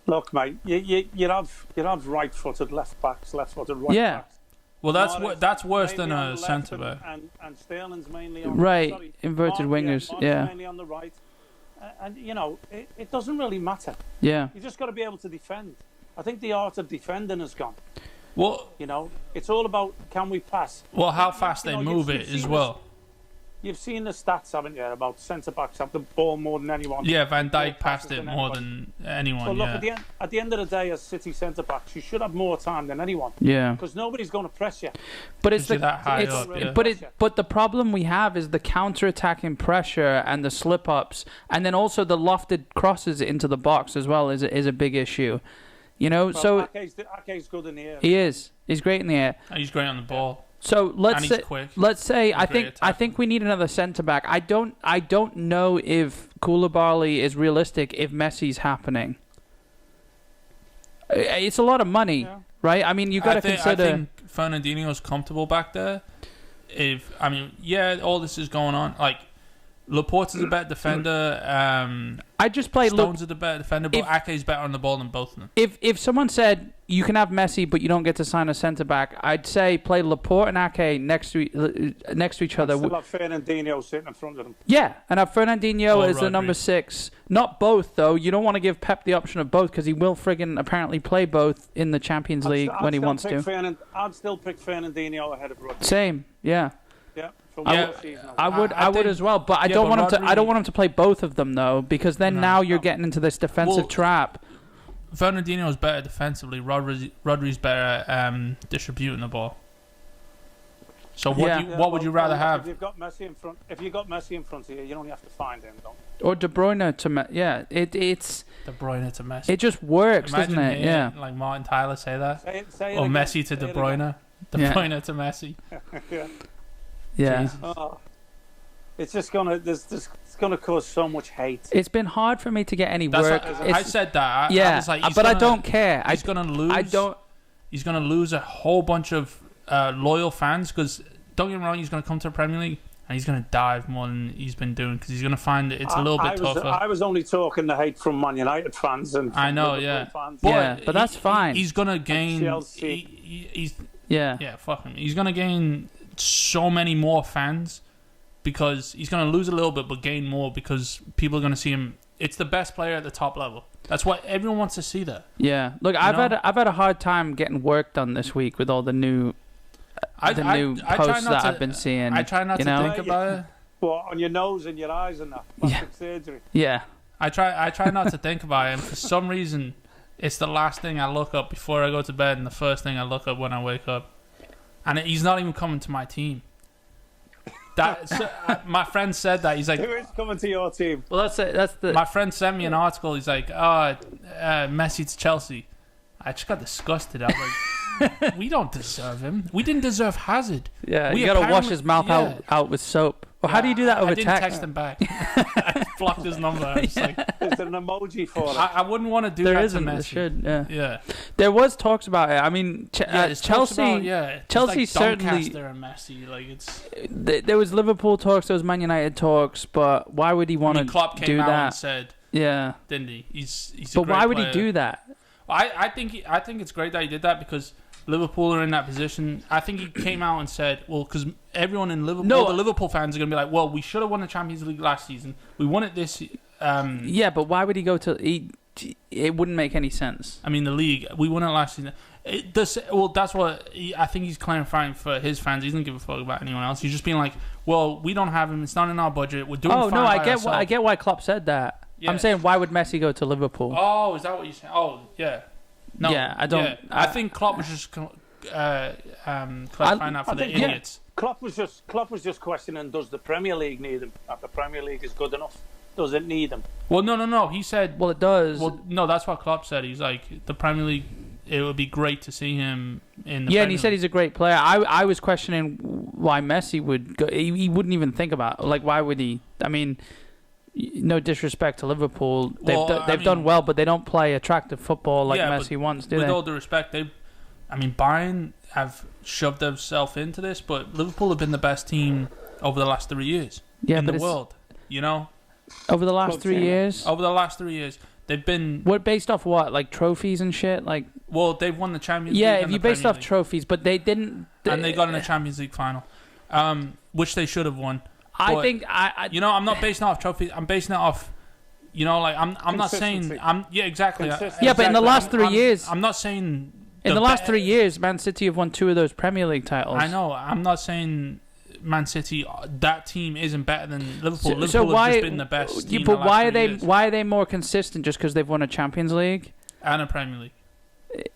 Look, mate, you have right-footed left backs, left-footed right backs. Well, that's worse than a centre back. And Sterling's mainly on inverted wingers. Yeah, mainly on the right, and it doesn't really matter. Yeah, you just got to be able to defend. I think the art of defending has gone. Well, it's all about can we pass. Well, how fast they move it as well. You've seen the stats, haven't you, about centre backs have the ball more than anyone. Yeah, Van Dijk passed it more than anyone. But look, at the end of the day, as City centre backs, you should have more time than anyone. Yeah, because nobody's going to press you. But but the problem we have is the counter-attacking pressure and the slip-ups, and then also the lofted crosses into the box as well is a big issue. So Ake's good in the air. He is. He's great in the air. He's great on the ball. So let's say I think we need another centre back. I don't know if Koulibaly is realistic if Messi's happening. It's a lot of money, right? I mean, you got to consider. I think Fernandinho's comfortable back there. All this is going on. Like Laporte is a better defender. I just played Stones is a better defender, but Ake's better on the ball than both of them. If someone said you can have Messi, but you don't get to sign a centre back, I'd say play Laporte and Ake next to each other. Still have Fernandinho sitting in front of them. Yeah, and have Fernandinho as the number 6. Not both though. You don't want to give Pep the option of both because he will friggin' apparently play both in the Champions League when he wants to. I'd still pick Fernandinho ahead of Rodri. Same, yeah. Yeah. I would as well, but I don't want him to play both of them though, because then now you're getting into this defensive trap. Fernandinho's better defensively. Rodri's better at distributing the ball. So what would you rather have? If you've got Messi in front of you, you only have to find him, don't you? Or De Bruyne to it's De Bruyne to Messi. it just works, Imagine doesn't it? Yeah. like Martin Tyler say that. Say it Or again. Messi to De Bruyne. De Bruyne to Messi. Yeah. Yeah. Jesus. Oh, it's just gonna it's gonna cause so much hate. It's been hard for me to get any That's work. what, I said that. I was like, but I don't care. He's gonna lose. I don't. He's gonna lose a whole bunch of loyal fans because don't get me wrong, he's gonna come to the Premier League and he's gonna dive more than he's been doing because he's gonna find it's a little bit tougher. I was only talking the hate from Man United fans and I know, Liverpool fans. But that's fine. He's gonna gain. Chelsea. Yeah, fuck him. He's gonna gain so many more fans because he's gonna lose a little bit but gain more because people are gonna see him. It's the best player at the top level. That's what everyone wants to see. That. Yeah. Look, I've had a hard time getting work done this week with all the new posts that I've been seeing. I try not to think about it. What, on your nose and your eyes and that plastic surgery? Yeah. I try not to think about it, and for some reason, it's the last thing I look up before I go to bed, and the first thing I look up when I wake up. And he's not even coming to my team. My friend said that. He's like, who is coming to your team? Well, that's the. My friend sent me an article. He's like, Messi to Chelsea. I just got disgusted. I was like, we don't deserve him. We didn't deserve Hazard. Yeah, you gotta wash his mouth out with soap. Well, how do you do that over text? I didn't text him back. I blocked his number. I was like, there's an emoji for it. I wouldn't want to do that to Messi. There should, yeah. Yeah. There was talks about it. I mean, Chelsea. Chelsea like certainly. Doncaster and Messi, like it's. There was Liverpool talks. There was Man United talks. But why would he want to Klopp came do out that? And said, yeah, didn't he? He's. But why would he do that? I think it's great that he did that because Liverpool are in that position. I think he came out and said, well, because everyone in Liverpool, the Liverpool fans are going to be like, well, we should have won the Champions League last season. We won it this. Yeah, but why would he go to? It wouldn't make any sense. I mean, the league, we won it last season. That's what I think he's clarifying for his fans. He doesn't give a fuck about anyone else. He's just being like, well, we don't have him. It's not in our budget. We're doing. Oh no, I get why Klopp said that. Yeah. I'm saying, why would Messi go to Liverpool? Oh, is that what you're saying? Oh, yeah. No, yeah, I don't. Yeah. I think Klopp was just clarifying that for the idiots. Klopp was just questioning: does the Premier League need him? If the Premier League is good enough, does it need him? Well, no. He said, well, it does. Well, no, that's what Klopp said. He's like, the Premier League. It would be great to see him in the. Yeah, Premier and he said he's a great player. I was questioning why Messi would go. He wouldn't even think about why would he? I mean. No disrespect to Liverpool, they've done well, but they don't play attractive football like Messi wants, do they? With all due respect, Bayern have shoved themselves into this, but Liverpool have been the best team over the last 3 years in the world. You know, over the last 3 years. Over the last 3 years, they've been. What based off what? Like trophies and shit. Well, they've won the Champions League. Yeah, if you based off trophies, but they didn't. And they got in the Champions League final, which they should have won. I think I'm not basing it off trophies. I'm basing it off. I'm not saying. Exactly. Yeah, but in the last 3 years, I'm not saying. In the last 3 years, Man City have won 2 of those Premier League titles. I know. I'm not saying Man City. That team isn't better than Liverpool. Liverpool have just been the best. Team but in the last 3 years. Why are they more consistent just because they've won a Champions League and a Premier League?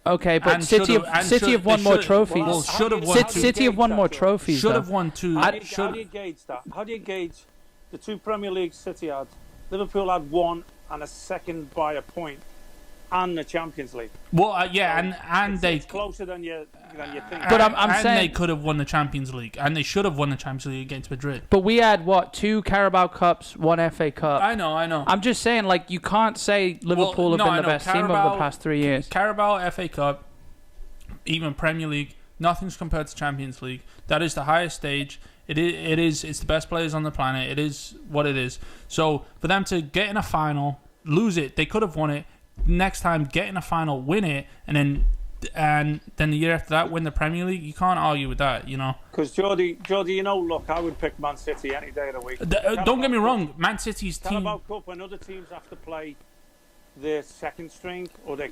Okay, but City have won more trophies. Well, should have won. City have won more trophies. Should have won 2. How do you gauge that? How do you gauge the 2 Premier Leagues City had? Liverpool had 1 and a second by a point, and the Champions League. Well, and it's closer than you think. But I'm saying they could have won the Champions League, and they should have won the Champions League against Madrid. But we had 2 Carabao Cups, 1 FA Cup. I know. I'm just saying, you can't say Liverpool have been the best team over the past 3 years. Carabao, FA Cup, even Premier League, nothing's compared to Champions League. That is the highest stage. It's the best players on the planet. It is what it is. So for them to get in a final, lose it, they could have won it. Next time, get in a final, win it, and then the year after that, win the Premier League. You can't argue with that, Because Jordy, look, I would pick Man City any day of the week. Don't get me wrong, Man City's team. Carabao Cup, when other teams have to play their second string or their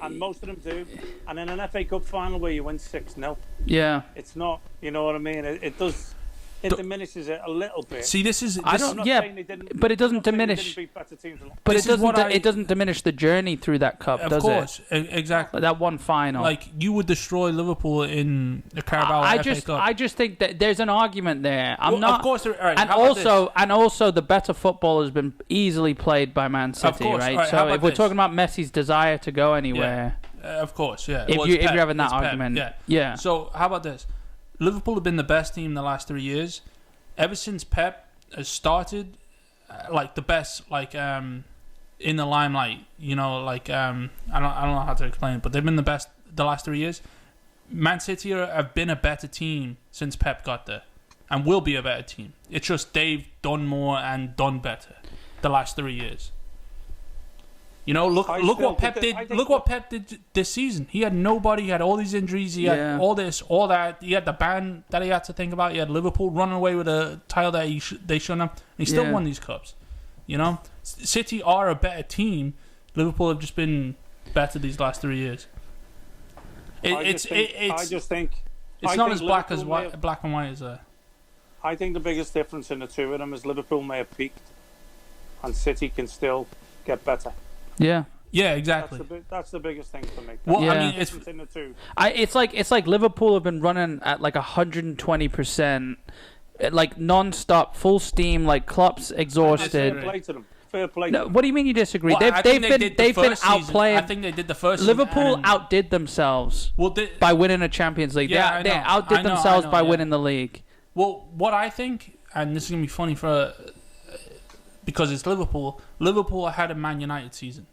and most of them do, and in an FA Cup final where you win 6-0. Yeah, it's not. You know what I mean? It does. it diminishes it a little bit. See, this is. I This, don't. I'm not Yeah, saying they didn't, but it doesn't I'm not saying they diminish. didn't beat better teams. But This it is what doesn't. I- It doesn't diminish the journey through that cup, of does course, it? exactly. That one final. Like you would destroy Liverpool in the Carabao FA Cup. I just think that there's an argument there. I'm Well, not. Of course, all right, And how about this? also, the better football has been easily played by Man City, course, right? right, how So about if we're this? talking about Messi's desire to go anywhere, Of course, yeah. if Well, you it's if Pep, you're having that it's Pep, argument, yeah. yeah. So how about this? Liverpool have been the best team the last 3 years. Ever since Pep has started, like the best, like in the limelight. You know, like I don't know how to explain it, but they've been the best the last 3 years. Man City have been a better team since Pep got there, and will be a better team. It's just they've done more and done better the last 3 years. You know, look what Pep did. Look what Pep did this season. He had nobody. He had all these injuries. He had all this, all that. He had the ban that he had to think about. He had Liverpool running away with a title that they shouldn't have. And he still won these cups. You know, City are a better team. Liverpool have just been better these last 3 years. I just think It's not as black Liverpool may have- black and white as I think the biggest difference in the two of them is Liverpool may have peaked, and City can still get better. Yeah. Yeah, exactly. That's the biggest thing for me. Well, Yeah. I mean, Difference in the two. It's like Liverpool have been running at like 120%, like non-stop, full steam. Like Klopp's exhausted. Fair play to them. Fair play. No, to them. what do you mean you disagree? Well, I they've think been they did the first season. outplaying. I think they did the first season, Liverpool and- outdid themselves Well, by winning a Champions League. Yeah, they I know. outdid I know, themselves I know, by yeah. winning the league. Well, what I think, and this is gonna be funny because it's Liverpool. Liverpool had a Man United season.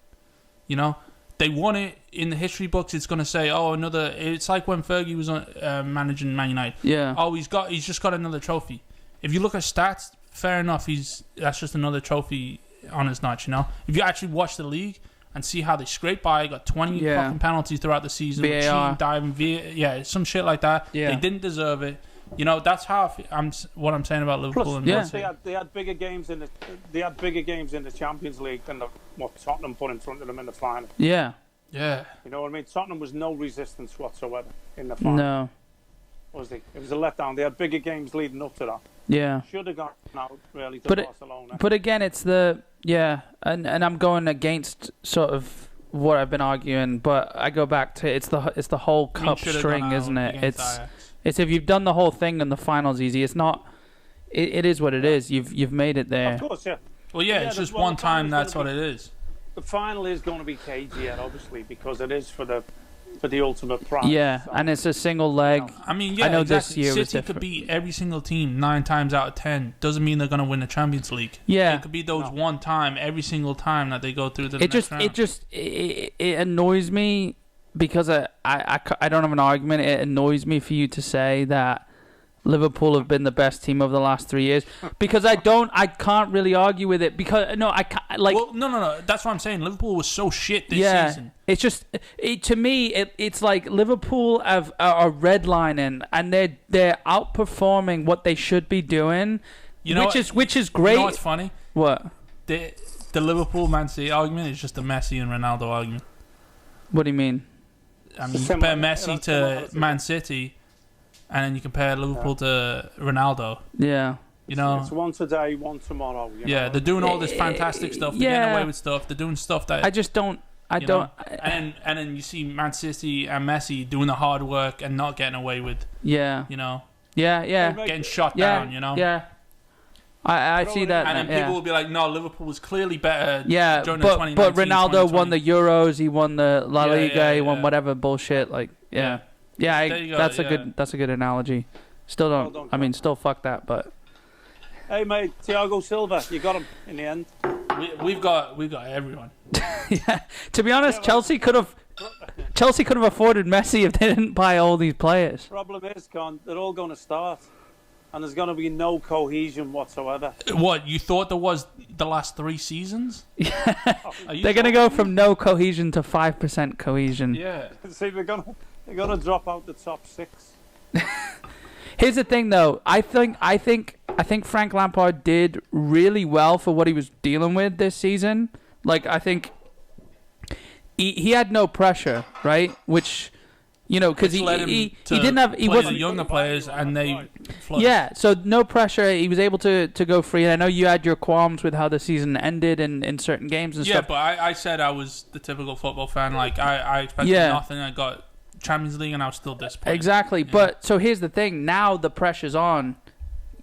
You know, they won it in the history books. It's gonna say, oh, another. It's like when Fergie was managing Man United. Yeah. Oh, he's just got another trophy. If you look at stats, fair enough. That's just another trophy on his notch. You know, if you actually watch the league and see how they scraped by, got 20 fucking penalties throughout the season, with VAR. cheating, diving, some shit like that. Yeah. They didn't deserve it. You know, that's how what I'm saying about Liverpool. Plus, and yeah. Man City. they had bigger games in the Champions League than what Tottenham put in front of them in the final. Yeah. Yeah. You know what I mean? Tottenham was no resistance whatsoever in the final. No. Was they? It was a letdown. They had bigger games leading up to that. Yeah. Should have gone out really to But Barcelona. But again, it's and I'm going against sort of what I've been arguing, but I go back to it's the whole I mean, cup should have string, gone out isn't it? against Ajax. It's if you've done the whole thing and the final's easy. It's not. It is what it is. You've made it there. Of course, yeah. Well, yeah, Yeah, it's just well, one the time. final's That's gonna what it is. The final is going to be cagey, yet, obviously, because it is for the ultimate prize. Yeah, So, and it's a single leg. I mean, yeah, I know exactly. this year was City could different. beat every single team 9 times out of 10. Doesn't mean they're going to win the Champions League. Yeah. It could be those No. one time every single time that they go through to the It next round. it annoys me because I don't have an argument. It annoys me for you to say that Liverpool have been the best team over the last 3 years because I can't really argue with it because no, I can't like. Well, no. That's what I'm saying. Liverpool was so shit this Yeah, season. it's just to me it's like Liverpool are redlining and they're outperforming what they should be doing, which is great. You know what's funny? What? The Liverpool Man City argument is just a Messi and Ronaldo argument. What do you mean? I mean, you Similar. compare Messi to Man City, and then you compare Liverpool to Ronaldo. Yeah. You know, it's one today, one tomorrow. You yeah, know? they're doing all this fantastic stuff. They're getting away with stuff. They're doing stuff that I just don't. I you don't. know, and then you see Man City and Messi doing the hard work and not getting away with, Yeah. you know, Yeah. Yeah. getting shot Yeah. down. You know. Yeah. I Throw see it in. that. And then yeah. people will be like, "No, Liverpool was clearly better." Yeah, during the but 2019, Ronaldo won the 2020. Euros. He won the La Yeah, Liga. yeah, he won yeah. whatever bullshit. Like, yeah, yeah. There you go, that's a yeah. good. That's a good analogy. Still don't. Well done, I mean, Tom. still fuck that. But Hey, mate, Thiago Silva, you got him in the end. We've got everyone. yeah. To be honest, Yeah, well- Chelsea could have afforded Messi if they didn't buy all these players. Problem is, Con, they're all going to start, and there's going to be no cohesion whatsoever. What you thought there was the last 3 seasons? Are you They're gonna sure? go from no cohesion to 5% cohesion. Yeah. See, they're going to drop out the top 6. Here's the thing, though. I think Frank Lampard did really well for what he was dealing with this season. Like, I think he had no pressure, right? Which You know, because he didn't have he play wasn't the younger players and they flourished. Yeah, so no pressure. He was able to go free. And I know you had your qualms with how the season ended in certain games and stuff. Yeah, but I said I was the typical football fan. Like I expected nothing. I got Champions League and I was still disappointed. Exactly. Yeah. But so here's the thing. Now the pressure's on.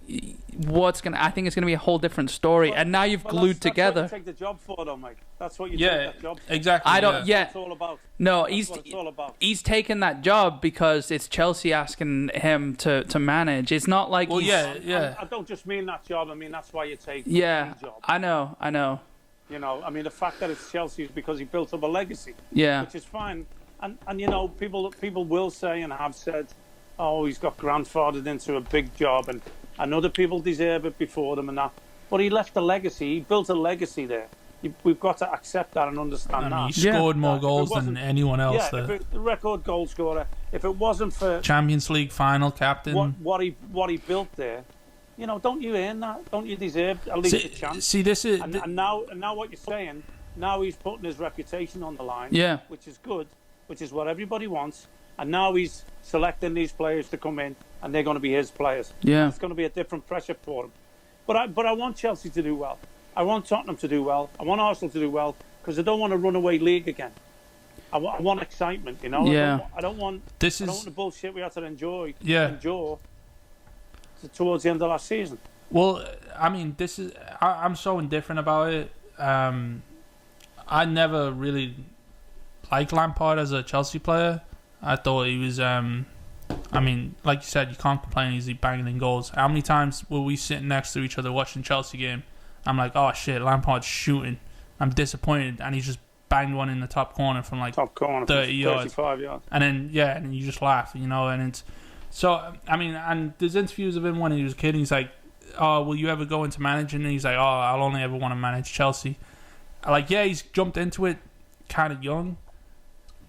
I think it's gonna be a whole different story. And now you've glued together. That's what you take the job for, though, Mike. That's what you take that job for. Exactly. I don't. That's what it's all about. No, That's what it's all about. he's taken that job because it's Chelsea asking him to manage. It's not like I don't just mean that job. I mean that's why you take the job. I know. You know, I mean the fact that it's Chelsea is because he built up a legacy. Yeah. Which is fine. And you know, people will say and have said, oh, he's got grandfathered into a big job and other people deserve it before them and that. But he left a legacy. He built a legacy there. We've got to accept that and understand that. He scored more goals than anyone else there. The record goal scorer. If it wasn't for Champions League final captain, what he built there, you know, don't you earn that? Don't you deserve at least a chance? See, this is and now what you're saying. Now he's putting his reputation on the line. Yeah, which is good. Which is what everybody wants. And now he's selecting these players to come in, and they're going to be his players. Yeah, it's going to be a different pressure for him. But I want Chelsea to do well. I want Tottenham to do well. I want Arsenal to do well because I don't want a runaway league again. I want excitement, you know. Yeah. I don't want the bullshit we had to endure towards the end of last season. Well, I mean, I'm so indifferent about it. I never really liked Lampard as a Chelsea player. I thought he was. I mean, like you said, you can't complain. He's banging in goals. How many times were we sitting next to each other watching Chelsea game? I'm like, oh shit, Lampard's shooting. I'm disappointed, and he's just banged one in the top corner from like 30 yards. 35 yards. And then and you just laugh, you know. And it's so. I mean, and there's interviews of him when he was a kid. And he's like, oh, will you ever go into managing? And he's like, oh, I'll only ever want to manage Chelsea. Like, yeah, he's jumped into it kind of young,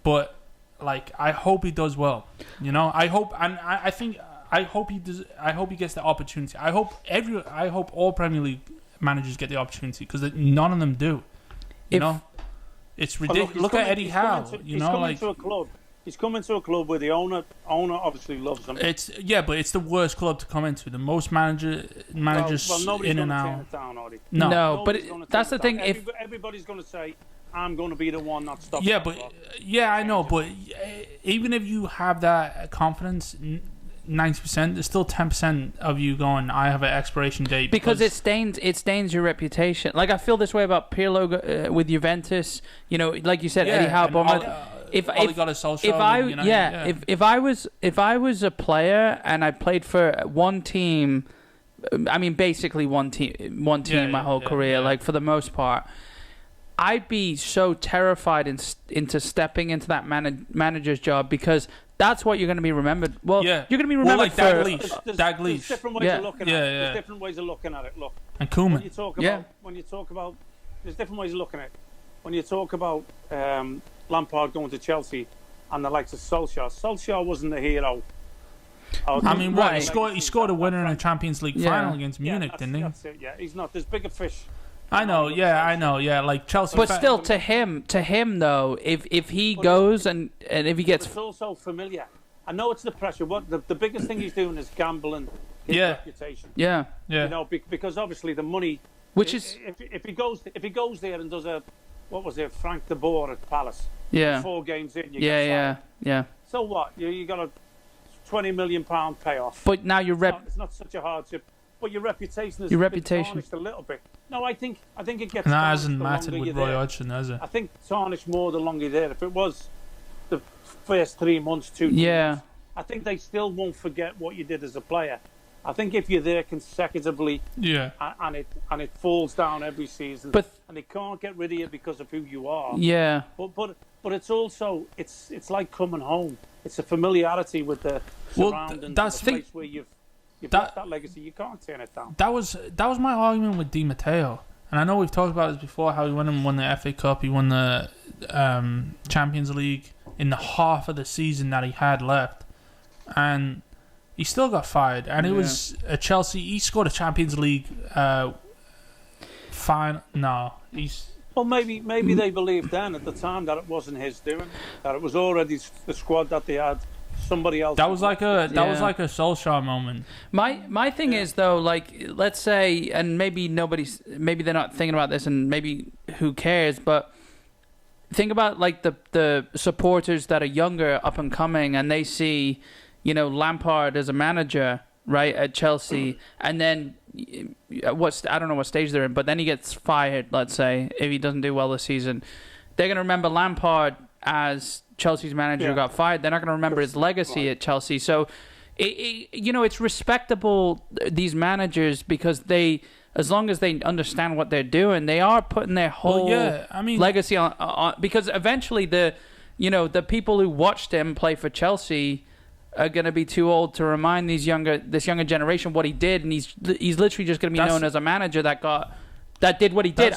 but. Like, I hope he does well. You know, I hope, and I think I hope he does. I hope he gets the opportunity. I hope all Premier League managers get the opportunity because none of them do. You know, it's ridiculous. Look at Eddie Howe. You know, like to a club. He's coming to a club where the owner obviously loves him. But it's the worst club to come into. The most managers in and out. Turn it down, Audie. No, but that's the thing. If everybody's going to say, I'm going to be the one that stops. Yeah, I know. But even if you have that confidence, 90%, there's still 10% of you going, I have an expiration date. Because it stains your reputation. Like, I feel this way about Pirlo with Juventus. You know, like you said, Eddie Howe. If I was a player and I played for one team, I mean basically one team my whole career, like for the most part, I'd be so terrified into stepping into that manager's job because that's what you're going to be remembered. Well, you're going to be remembered for There's different ways of looking at it. There's different ways of looking at it. Look, and Koeman. When you talk about, there's different ways of looking at it. When you talk about Lampard going to Chelsea and the likes of Solskjaer wasn't the hero. I mean, what he scored a winner in a Champions League final against Munich, didn't he? That's it. Yeah, he's not. There's bigger fish. I know. Like Chelsea. But still, to him though, if he goes and if he gets, it's also familiar. I know it's the pressure. What the biggest thing he's doing is gambling his reputation. Yeah. You know, because obviously the money. Which is if he goes there and does Frank de Boer at Palace. 4 games in. Yeah. So what? You got a £20 million payoff. But now it's not such a hardship. But your reputation is tarnished a little bit. No, I think it gets. And that hasn't mattered with Roy Hodgson, has it? I think tarnished more the longer you're there. If it was the first 3 months, 2 months, I think they still won't forget what you did as a player. I think if you're there consecutively, and it falls down every season, and they can't get rid of you because of who you are. Yeah. But it's also it's like coming home. It's a familiarity with the surroundings. That's the place where you've got that legacy. You can't turn it down. That was my argument with Di Matteo, and I know we've talked about this before. How he went and won the FA Cup, he won the Champions League in the half of the season that he had left, and he still got fired. And it was a Chelsea. He scored a Champions League final. No, Well, maybe they believed then at the time that it wasn't his doing, that it was already the squad that they had. Somebody else. That was like a Solskjaer moment. My thing is though, like, let's say, and maybe they're not thinking about this, and maybe who cares, but think about like the supporters that are younger, up and coming, and they see, Lampard as a manager, right, at Chelsea, and then I don't know what stage they're in, but then he gets fired, let's say, if he doesn't do well this season. They're going to remember Lampard as Chelsea's manager who got fired. They're not going to remember his legacy at Chelsea. So, it's respectable, these managers, because as long as they understand what they're doing, they are putting their whole legacy on, because eventually the people who watched him play for Chelsea are going to be too old to remind this younger generation what he did, and he's literally just going to be known as a manager that did what he did.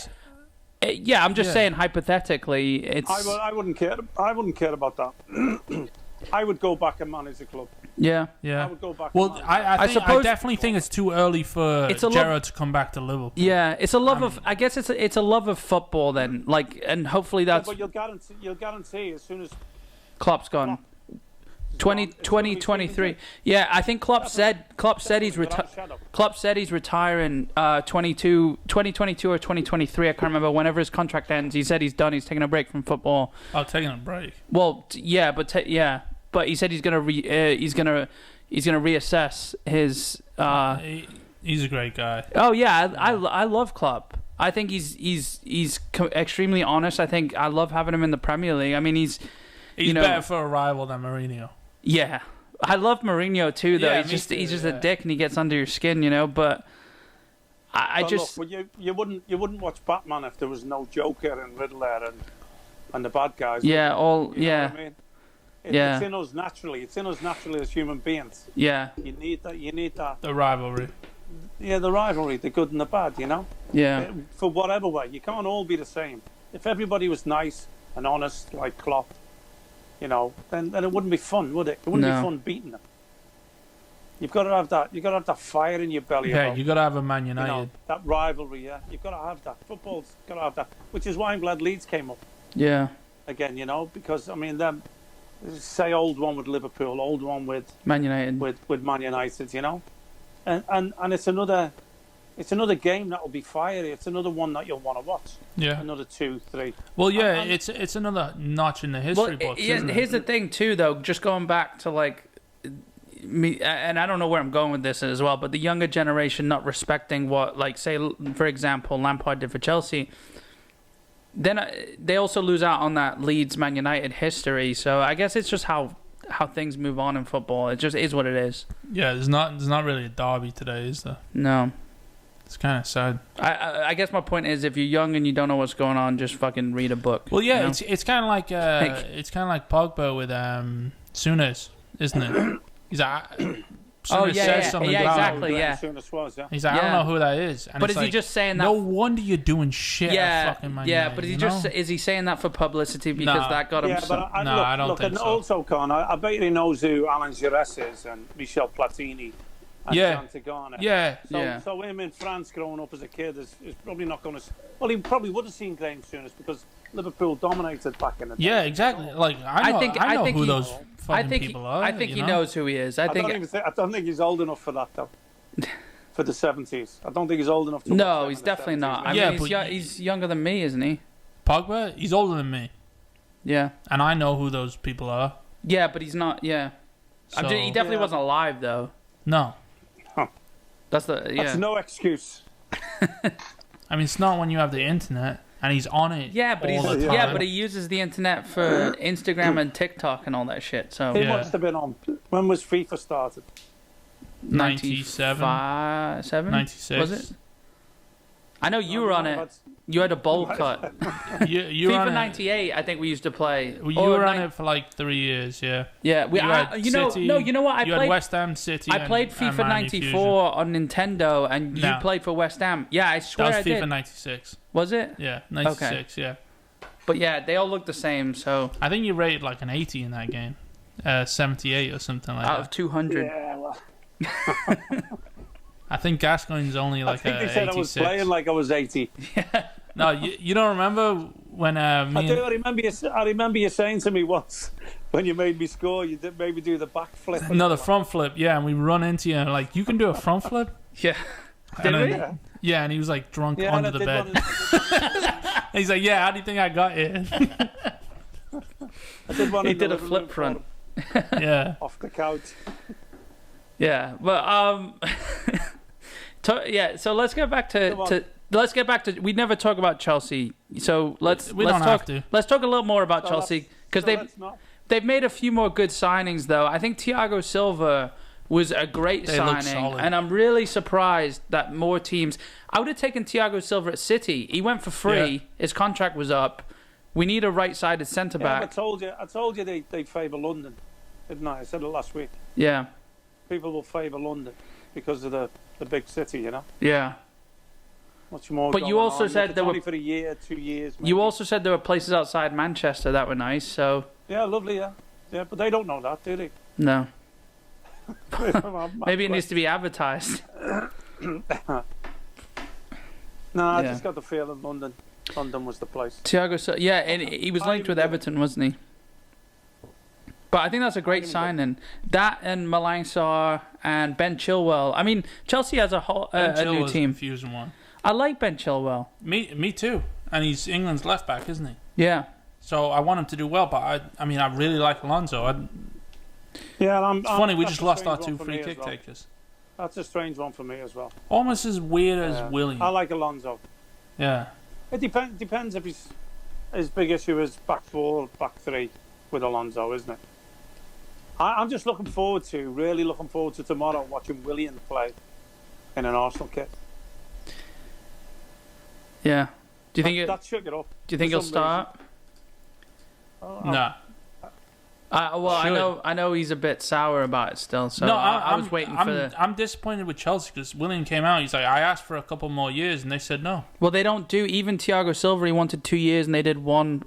Yeah, I'm just saying hypothetically, it's. I wouldn't care. I wouldn't care about that. I would go back and manage the club. Yeah. I would go back. Well, I definitely think it's too early for Gerrard to come back to Liverpool. Yeah, it's a love of. I guess it's a love of football then. Like, and hopefully that's. But you'll guarantee as soon as Klopp's gone. 2023. Yeah, I think Klopp said he's retiring 2022 or 2023. I can't remember. Whenever his contract ends, he said he's done. He's taking a break from football. Oh, taking a break. Well, yeah, but he said he's gonna reassess his. He's a great guy. Oh yeah, I love Klopp. I think he's extremely honest. I think I love having him in the Premier League. I mean, he's better for a rival than Mourinho. Yeah, I love Mourinho too. Though Yeah, he's just a dick and he gets under your skin, But look, you wouldn't watch Batman if there was no Joker and Riddler and the bad guys. Yeah, what I mean? It's in us naturally. It's in us naturally as human beings. Yeah. You need that. The rivalry. Yeah, the rivalry, the good and the bad. Yeah. For whatever way, you can't all be the same. If everybody was nice and honest like Klopp, then it wouldn't be fun, would it? It wouldn't be fun beating them. You've got to have that. You've got to have that fire in your belly. Yeah, you've got to have a Man United. That rivalry. Yeah, you've got to have that. Football's got to have that. Which is why I'm glad Leeds came up. Yeah. Again, because I mean, them say old one with Liverpool, old one with Man United, with Man United. And it's another game that will be fiery. It's another one that you'll want to watch. Yeah. Another 2, 3. Well, yeah, it's another notch in the history books. Here's the thing too, though. Just going back to like me, and I don't know where I'm going with this as well, but the younger generation not respecting what, like, say, for example, Lampard did for Chelsea. Then they also lose out on that Leeds Man United history. So I guess it's just how things move on in football. It just is what it is. Yeah, there's not really a derby today, is there? No. It's kind of sad. I guess my point is, if you're young and you don't know what's going on, just fucking read a book. Well, yeah, it's kind of like Pogba with Souness, isn't it? He's something exactly, yeah. Souness was, yeah. He's like, I don't know who that is. And but is he just saying that? No wonder you're doing shit. At fucking Man United, but is he saying that for publicity because that got him? Yeah, but I don't think so. Also, Con, I bet he knows who Alan Giresse is and Michel Platini. So him in France growing up as a kid is probably not going to. Well, he probably would have seen Graham Souness because Liverpool dominated back in the day. Yeah, exactly. Like I know who those fucking people are. I think he knows who he is. I don't think he's old enough for that though. For the 70s, I don't think he's old enough to. No, he's definitely not. I mean, he's younger than me, isn't he? Pogba, he's older than me. Yeah. And I know who those people are. Yeah, but he's not. Yeah. So, he definitely wasn't alive though. No. That's no excuse. I mean, it's not when you have the internet and he's on it. Yeah, but he uses the internet for Instagram and TikTok and all that shit. So he must have been on. When was FIFA started? 97, 96. Was it? I know you were on it. You had a bowl cut. you FIFA 98, I think we used to play. You were on it for like 3 years, yeah. Yeah, you know what? You had West Ham, City. I played FIFA 94 on Nintendo, and you played for West Ham. Yeah, I swear I did. That was FIFA 96. Was it? Yeah, 96. Okay. Yeah. But yeah, they all look the same. So I think you rated like an 80 in that game, 78 or something like that. Out of 200. Yeah, well. I think Gascoigne's only like I think they said 86. I was playing like I was 80. Yeah. No, you don't remember when me I do. I remember you saying to me once when you made me score, you did maybe do the back flip. No, the front flip, yeah, and we run into you and like, you can do a front flip? Yeah. And Did we? then, yeah, and he was like drunk Yeah, under the bed. And he's like, yeah, how do you think I got here? He did a flip front. Yeah. Off the couch. Yeah, but so let's get back to we never talk about Chelsea. So let's talk a little more about Chelsea because they've made a few more good signings though. I think Thiago Silva was a great signing, and I'm really surprised that more teams. I would have taken Thiago Silva at City. He went for free. Yeah. His contract was up. We need a right-sided centre back. I told you they favour London, didn't I? I said it last week. Yeah. People will favour London because of the big city, you know. Yeah. Much more. But you also said there were only for a year, 2 years. Maybe. You also said there were places outside Manchester that were nice. So. Yeah, lovely. Yeah, but they don't know that, do they? No. Maybe it needs to be advertised. I just got the feeling London was the place. Thiago, yeah, and he was linked with Everton, wasn't he? But I think that's a great signing. That and Malangsar and Ben Chilwell. I mean, Chelsea has a whole a new team. Confusing one. I like Ben Chilwell. Me too. And he's England's left back, isn't he? Yeah. So I want him to do well, but I mean, I really like Alonso. It's funny, we just lost our 2 free kick takers. That's a strange one for me as well. Almost as weird as Willian. I like Alonso. Yeah. It depends if his big issue is back 4, back 3 with Alonso, isn't it? I'm just really looking forward to tomorrow watching Willian play in an Arsenal kit. Yeah. Do you think that shook it up? Do you think he'll start? No. I know he's a bit sour about it still. So I was waiting for. I'm disappointed with Chelsea because Willian came out. He's like, I asked for a couple more years, and they said no. Well, they don't do. Even Thiago Silva, he wanted 2 years, and they did one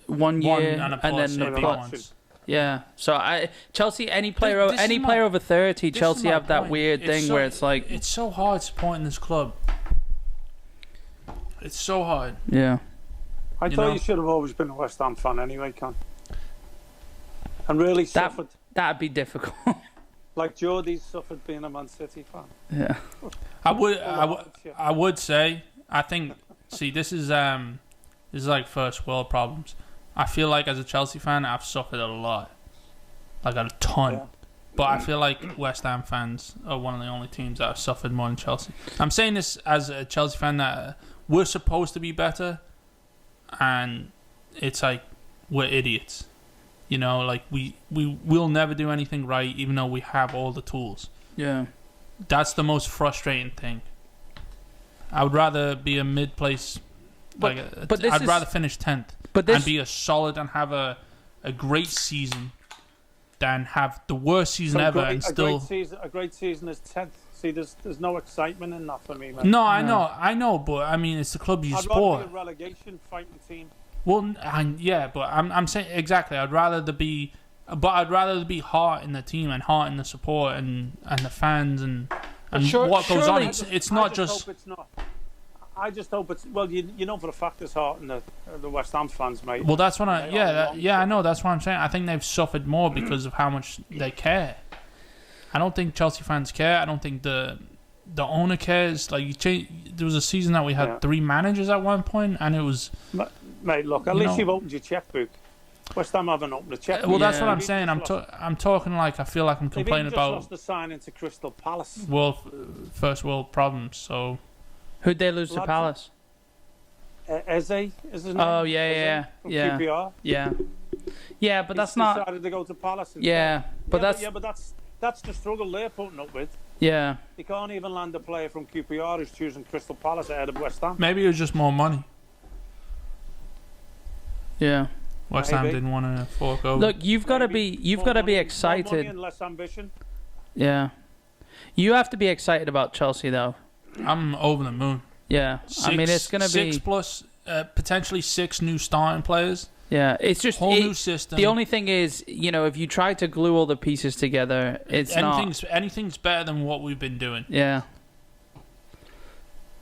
year, and then the plus. Yeah. So Chelsea, any player over 30, Chelsea have that weird thing where it's like it's so hard supporting this club. It's so hard. Yeah. I thought you should have always been a West Ham fan anyway, Con. And really suffered. That'd be difficult. Like Geordie's suffered being a Man City fan. Yeah. I would say, I think, see, this is like first world problems. I feel like as a Chelsea fan, I've suffered a lot. Like a ton. Yeah. But I feel like West Ham fans are one of the only teams that have suffered more than Chelsea. I'm saying this as a Chelsea fan that we're supposed to be better, and it's like we're idiots. You know, like we will never do anything right, even though we have all the tools. Yeah, that's the most frustrating thing. I would rather be a mid-place, I'd rather finish 10th, and be a solid and have a great season than have the worst season ever and still. A great season is 10th. See, there's no excitement in that for me, man. No, I know, but I mean, it's the club you support. I'd rather be a relegation fighting team. Well, but I'm saying exactly. I'd rather be heart in the team and heart in the support and the fans and what goes on. It's not just. Hope it's not. I just hope it's you know for a fact there's heart in the West Ham fans, mate. Well, that's what I know. That's what I'm saying. I think they've suffered more because of how much they care. I don't think Chelsea fans care. I don't think the owner cares. Like there was a season that we had 3 managers at one point, and it was. Mate, look, at least you've opened your checkbook. West Ham haven't opened the checkbook. Well, that's what I'm saying. I'm talking like I feel like I'm complaining about. Lost the signing to Crystal Palace. First world problems. So, who'd they lose to Palace? Eze is his name. Oh yeah. From QPR. Yeah, but that's not. Decided to go to Palace. But that's the struggle they're putting up with. Yeah. You can't even land a player from QPR who's choosing Crystal Palace ahead of West Ham. Maybe it was just more money. Yeah. West Ham didn't want to fork over. Look, you've got to be excited. More money and less ambition. Yeah. You have to be excited about Chelsea, though. I'm over the moon. Yeah. I mean, it's going to be 6 plus potentially 6 new starting players. Yeah, it's just whole new system. The only thing is, if you try to glue all the pieces together, it's anything's better than what we've been doing. Yeah.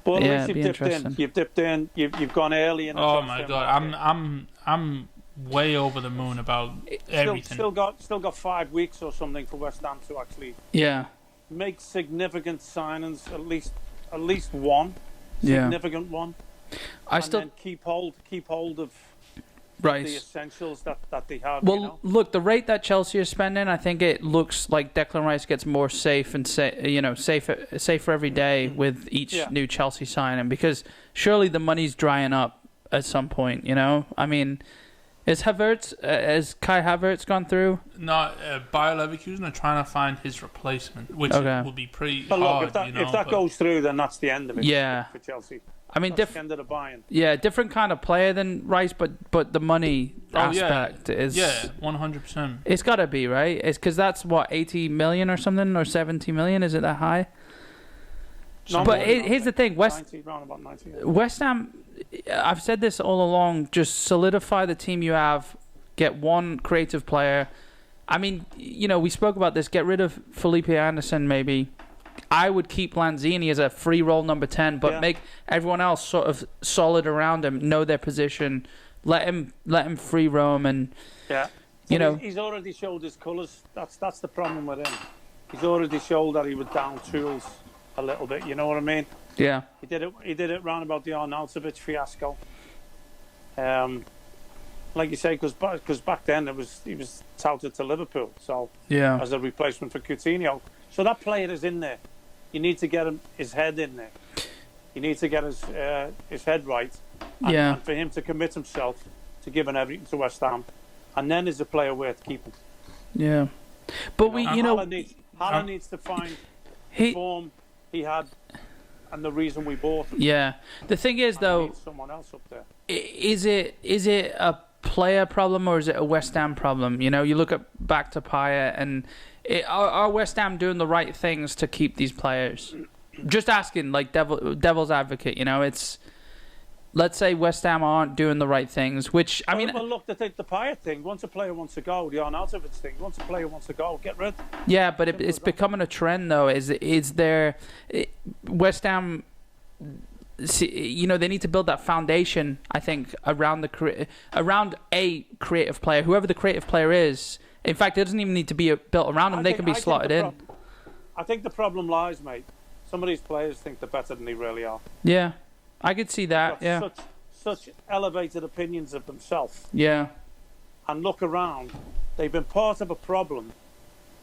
Well, at Yeah, least it'd be you've dipped in. interesting. You've dipped in. You've gone early in the Oh my transfer god, market. I'm way over the moon about everything. Still got 5 weeks or something for West Ham to actually Yeah. make significant signings. At least one Yeah. significant one. I still then keep hold of right. the essentials that they have. Well, you know? look, the rate that Chelsea are spending, I think it looks like Declan Rice gets more safe and safer every day with each new Chelsea signing, because surely the money's drying up at some point. You know, I mean, has Kai Havertz gone through? No, Bayer Leverkusen are trying to find his replacement, which will be pretty But look, hard. if that goes through, then that's the end of it. Yeah. For Chelsea. I mean, That's the end of the buying. Yeah, different kind of player than Rice, but the money aspect is 100%. It's got to be, right? It's because that's what 80 million or something, or 70 million. Is it that high? No, but here's the thing, round about 90. West Ham. I've said this all along. Just solidify the team you have. Get one creative player. I mean, we spoke about this. Get rid of Felipe Anderson, maybe. I would keep Lanzini as a free roll number 10, but make everyone else sort of solid around him, know their position, let him free roam, and he's already showed his colours. That's the problem with him. He's already showed that he was down tools a little bit. You know what I mean? Yeah. He did it round about the Arnautovic fiasco. Like you say, because back then he was touted to Liverpool, so as a replacement for Coutinho. So that player is in there. You need to get his head in there. You need to get his head right. And for him to commit himself to giving everything to West Ham, and then is a player worth keeping. Yeah, but Haaland needs to find the form he had and the reason we bought him. Yeah, the thing is though, someone else up there. Is it a player problem or is it a West Ham problem? You look back to Payet and. Are West Ham doing the right things to keep these players? Just asking, like devil's advocate. It's, let's say West Ham aren't doing the right things, which I mean. Well, look, the Payet thing. Once a player wants to go, the Arnautovic thing. Once a player wants to go, get rid. Yeah, but it's becoming a trend, though. Is there West Ham? They need to build that foundation. I think around around a creative player, whoever the creative player is. In fact, it doesn't even need to be built around them. They can be slotted in. I think the problem lies, mate. Some of these players think they're better than they really are. Yeah, I could see that. Yeah, such elevated opinions of themselves. Yeah, and look around. They've been part of a problem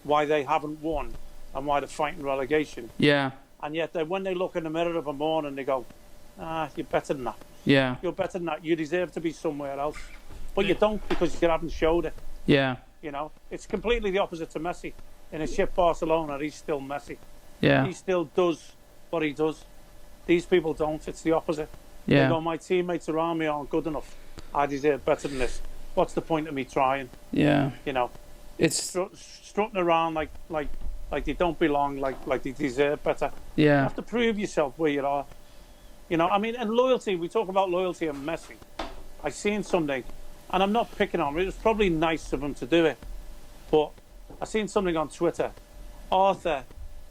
why they haven't won and why they're fighting relegation. Yeah, and yet when they look in the mirror of a morning, they go, "You're better than that. Yeah, you're better than that. You deserve to be somewhere else, but you don't because you haven't showed it." Yeah. It's completely the opposite to Messi. In a ship Barcelona, he's still Messi. Yeah. He still does what he does. These people don't. It's the opposite. Yeah. They go, my teammates around me aren't good enough. I deserve better than this. What's the point of me trying? Yeah. It's strutting around like they don't belong, like they deserve better. Yeah. You have to prove yourself where you are. And loyalty. We talk about loyalty and Messi. I seen something. And I'm not picking on him. It was probably nice of him to do it. But I seen something on Twitter. Arthur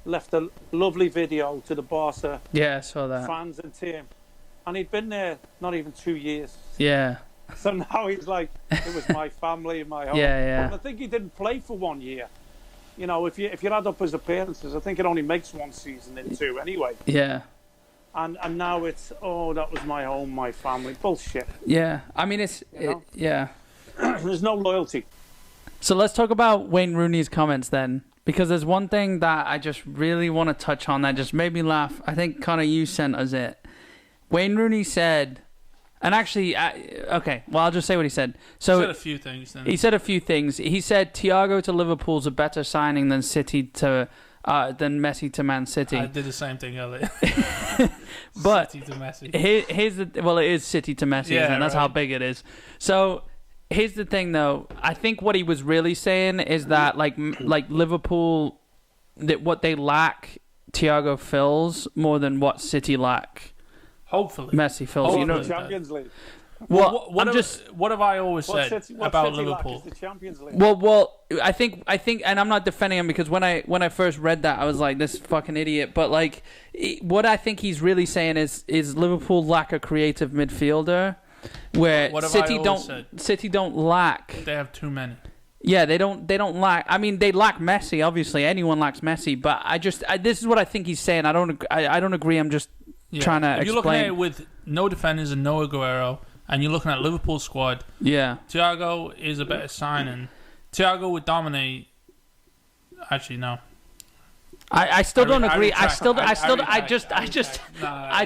left a lovely video to the Barca I saw that. fans and team. And he'd been there not even 2 years. Yeah. So now he's like, it was my family, my home. Yeah. And I think he didn't play for 1 year. If you add up his appearances, I think it only makes one season in 2 anyway. Yeah. And now it's, that was my home, my family. Bullshit. Yeah. I mean, yeah. There's no loyalty. So let's talk about Wayne Rooney's comments then. Because there's one thing that I just really want to touch on that just made me laugh. I think, Connor, you sent us it. Wayne Rooney said, and actually, I'll just say what he said. So he said a few things then. He said a few things. He said Thiago to Liverpool's a better signing than than Messi to Man City. I did the same thing earlier. But City to Messi. It is City to Messi, and that's how big it is. So here's the thing, though. I think what he was really saying is that like Liverpool, that what they lack, Thiago fills more than what City lack. Hopefully, Messi fills. Champions League. Well, what I'm just. what have I always What said City, what about City Liverpool? Lack is the Champions League. Well, I think, and I'm not defending him because when I first read that, I was like, this fucking idiot. But like, what I think he's really saying is Liverpool lack a creative midfielder, where What have City I always don't said? City don't lack. They have too many. Yeah, they don't lack. I mean, they lack Messi. Obviously, anyone lacks Messi. But this is what I think he's saying. I don't agree. I'm just trying to If you're looking at explain. it with no defenders and no Aguero, and you're looking at Liverpool's squad, Yeah. Thiago is a better signing. Thiago would dominate. Actually, no. I still don't agree. I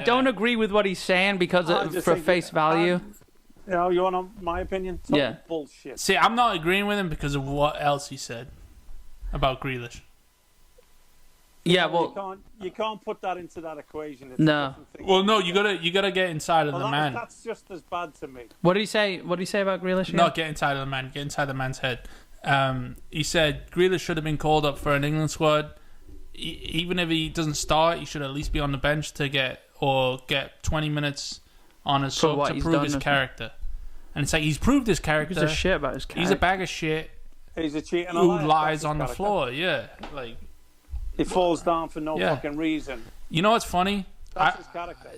don't agree. agree with what he's saying because I just for think face value. You know, you want my opinion? Total Yeah. bullshit. See, I'm not agreeing with him because of what else he said about Grealish. Yeah, You well, can't put that into that equation. It's No. a different thing. Well, no, you gotta get inside of Well, the man. that's just as bad to me. what did he say? What did he say about Grealish? again? Not get inside of the man. Get inside the man's head. He said Grealish should have been called up for an England squad. Even if he doesn't start, he should at least be on the bench to get 20 minutes on his For sub what to he's prove done, his isn't it? character. And it's like he's proved his character. He gives a shit about his character. He's a bag of shit He's a cheat and a who liar. lies That's on the his character. floor. Yeah, like He falls down for no Yeah. fucking reason. you know what's funny? That's his character.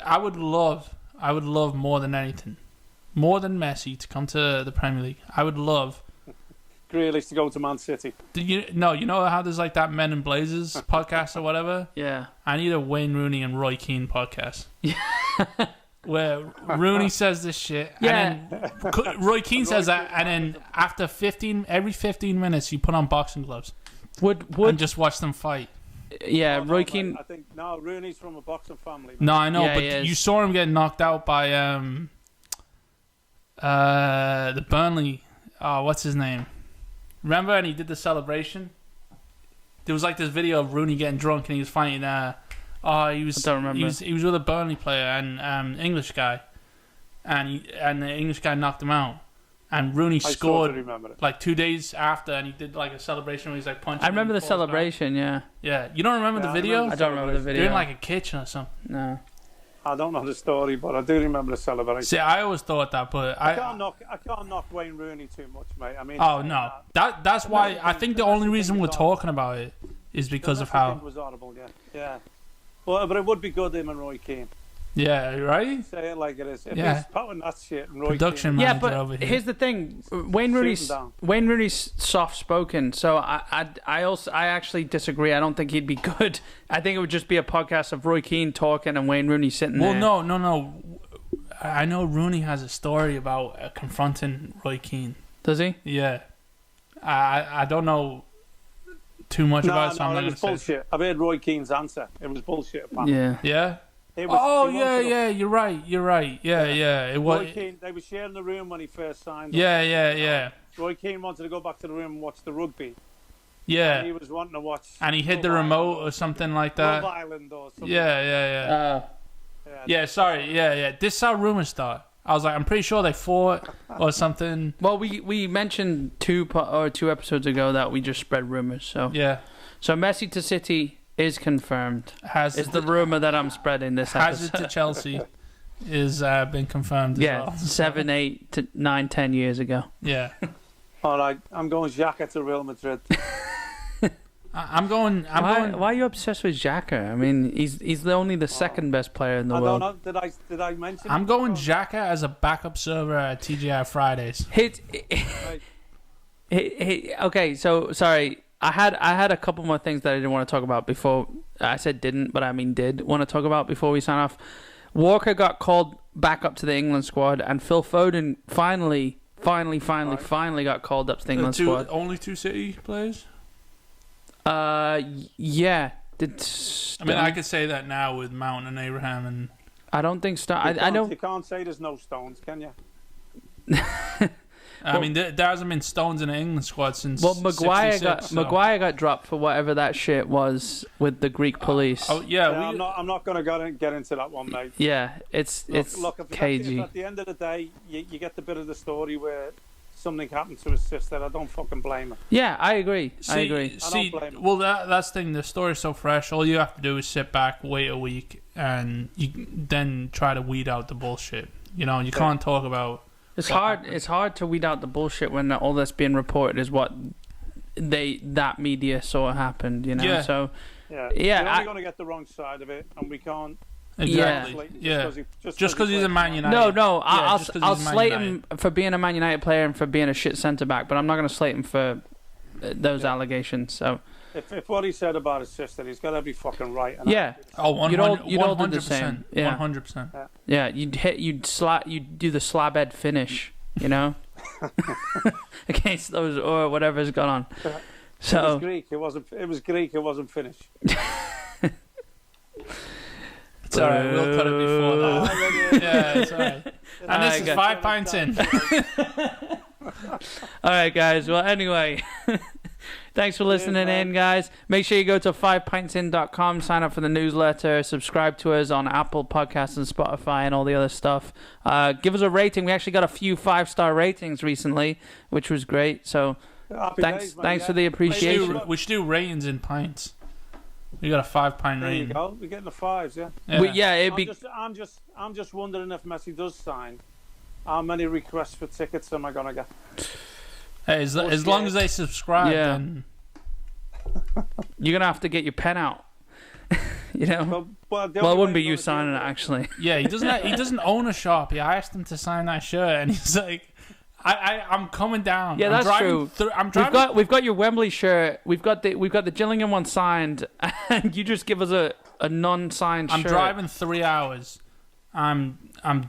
I would love more than anything, more than Messi to come to the Premier League. I would love. Grealish to go to Man City. You know how there's like that Men in Blazers podcast or whatever? Yeah. I need a Wayne Rooney and Roy Keane podcast. Where Rooney says this shit, and then Roy Keane says that, and then after every 15 minutes, you put on boxing gloves and just watch them fight. Yeah, Oh, no, Roy mate, Keane. I think no, Rooney's from a boxing family. No, I know, Yeah, but he is. you saw him get knocked out by the Burnley. Oh, what's his name? Remember? And he did the celebration. There was like this video of Rooney getting drunk, and he was fighting. He was. I don't remember. He was with a Burnley player and English guy, and the English guy knocked him out. And Rooney I sort scored of remember it. like 2 days after, and he did like a celebration where he's like punching. I remember and the he falls down. celebration. Yeah. Yeah, you don't remember Yeah, the I video? remember I don't remember the They're video. in like a kitchen or something. No. I don't know the story, but I do remember the celebration. See, I always thought that, but I can't knock Wayne Rooney too much, mate. I mean, Oh no, that's why I think the only reason we're talking about it is because of I think how. it was horrible. Yeah. Well, but it would be good him and Roy Keane. Yeah, right. Say it like it is. If Yeah. he's pouting that shit, and Roy Production Keane, man. Yeah, Manager but over here. here's the thing: Shoot him Wayne Rooney's soft spoken, so I actually disagree. I don't think he'd be good. I think it would just be a podcast of Roy Keane talking and Wayne Rooney sitting Well, there. no. I know Rooney has a story about confronting Roy Keane. Does he? Yeah, I don't know too much about it, so I'm not it gonna was say. bullshit. I heard Roy Keane's answer. It was bullshit. Apparently. Yeah. Yeah. It was, Oh he wanted to- yeah. You're right. Yeah. It was. Roy Keane, they were sharing the room when he first signed. Yeah. Roy Keane wanted to go back to the room and watch the rugby. Yeah. And he was wanting to watch. And he hid the Love remote Island or something like Love that. Island or something. Yeah. Yeah, sorry. Yeah. This is how rumors start. I was like, I'm pretty sure they fought or something. Well, we mentioned two episodes ago that we just spread rumors. So Yeah. so Messi to City is confirmed. Has Is the rumor that I'm spreading this Hazard episode? to Chelsea is been confirmed as Yeah, well. 7, 8 to 9, 10 years ago. Yeah. All right, I'm going Xhaka to Real Madrid. I'm going. Why are you obsessed with Xhaka? I mean, he's only the second best player in the I world. don't know. Did I mention? I'm it going before? Xhaka as a backup server at TGI Fridays. Okay, so sorry. I had a couple more things that I didn't want to talk about before. I said didn't, but I mean did want to talk about before we sign off. Walker got called back up to the England squad, and Phil Foden finally got called up to the England squad. Only two City players. Yeah. I mean, I could say that now with Mount and Abraham and. I don't think I You don't. can't say there's no Stones, can you? I mean, there hasn't been Stones in the England squad since. Well, Maguire 66, so. Maguire got dropped for whatever that shit was with the Greek police. Oh yeah, I'm not going to get into that one, mate. Yeah, it's Look, if cagey. at the end of the day, you get the bit of the story where something happened to his sister. I don't fucking blame her. Yeah, I agree. I agree. See, don't blame him. well, that's the thing. The story's so fresh. All you have to do is sit back, wait a week, and you then try to weed out the bullshit. You know, you can't talk about. It's what hard. happened. It's hard to weed out the bullshit when all that's being reported is what that media saw happened. You know. Yeah. So Yeah, Yeah, We're I- only going to get the wrong side of it, and we can't. Exactly. Yeah. Yeah. Just because he's a Man United. no. Yeah, just 'cause I'll he's Man slate United. him for being a Man United player and for being a shit centre back, but I'm not going to slate him for those Yeah. allegations. So If what he said about his sister, he's got every fucking right. And yeah. Oh, 100%. You'd all do the same. Yeah. 100%. Yeah, you'd do the slab head finish, you know, against those or whatever's gone on. It was So Greek. It wasn't. It was Greek. It wasn't finished. It's alright, we'll cut it before that. Yeah, it's alright. And this is 5 pints in. all right, guys. Well, anyway, thanks for listening in, guys. Make sure you go to 5pintsin.com, sign up for the newsletter, subscribe to us on Apple Podcasts and Spotify and all the other stuff. Give us a rating. We actually got a few 5-star ratings recently, which was great. So Happy thanks, days, mate, thanks yeah. for the appreciation. We should do ratings in pints. We got a 5 pint There you rating. go. We're getting the 5s, yeah. It'd be. I'm just wondering if Messi does sign, how many requests for tickets am I gonna get? Hey, as long as they subscribe, Yeah. then You're gonna have to get your pen out. You know. Well, Well, it wouldn't be you signing it, actually. yeah, he doesn't own a shop. Yeah, I asked him to sign that shirt, and he's like, I'm coming down. Yeah, I'm that's driving true. I'm driving. We've got your Wembley shirt. We've got the Gillingham one signed, and you just give us a non-signed I'm shirt. driving 3 hours. I'm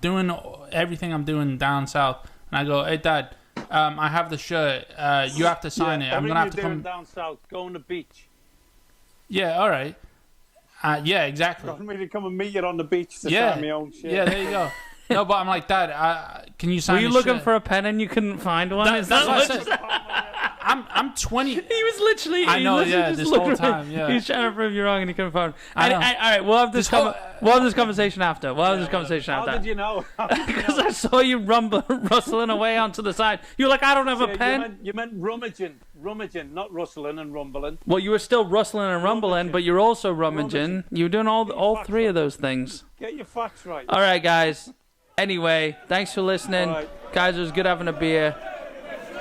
doing everything I'm doing down south, and I go, hey Dad, I have the shirt. You have to sign it. I'm gonna have to come down south. Go on the beach. Yeah, all right. Yeah, exactly. Want me to come and meet you on the beach to Yeah, sign my own shit? yeah, there you go. No, but I'm like, Dad, can you sign? Were you this looking shirt? for a pen and you couldn't find one? That- Is that's that what I what- said. I'm 20. He was literally. I know, he literally yeah, just this looked whole at me. time, yeah. He was trying to prove you wrong and he couldn't find. I know. All right, we'll have this. This whole- We'll have this conversation after. We'll have this conversation How after. did you know? How did you Because know? I saw you rustling away onto the side. You were like, I don't have a pen. You meant rummaging, not rustling and rumbling. Well, you were still rustling and rumbling, Rummaging. but you're also rummaging. You were doing all facts three of right. those things. Get your facts right. All right, guys. Anyway, thanks for listening. All right. Guys, it was good having a beer.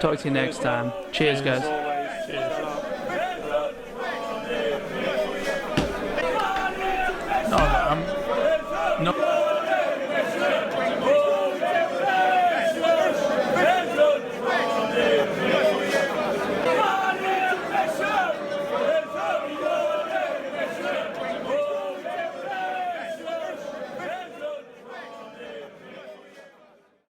Talk to you next time. Cheers, guys.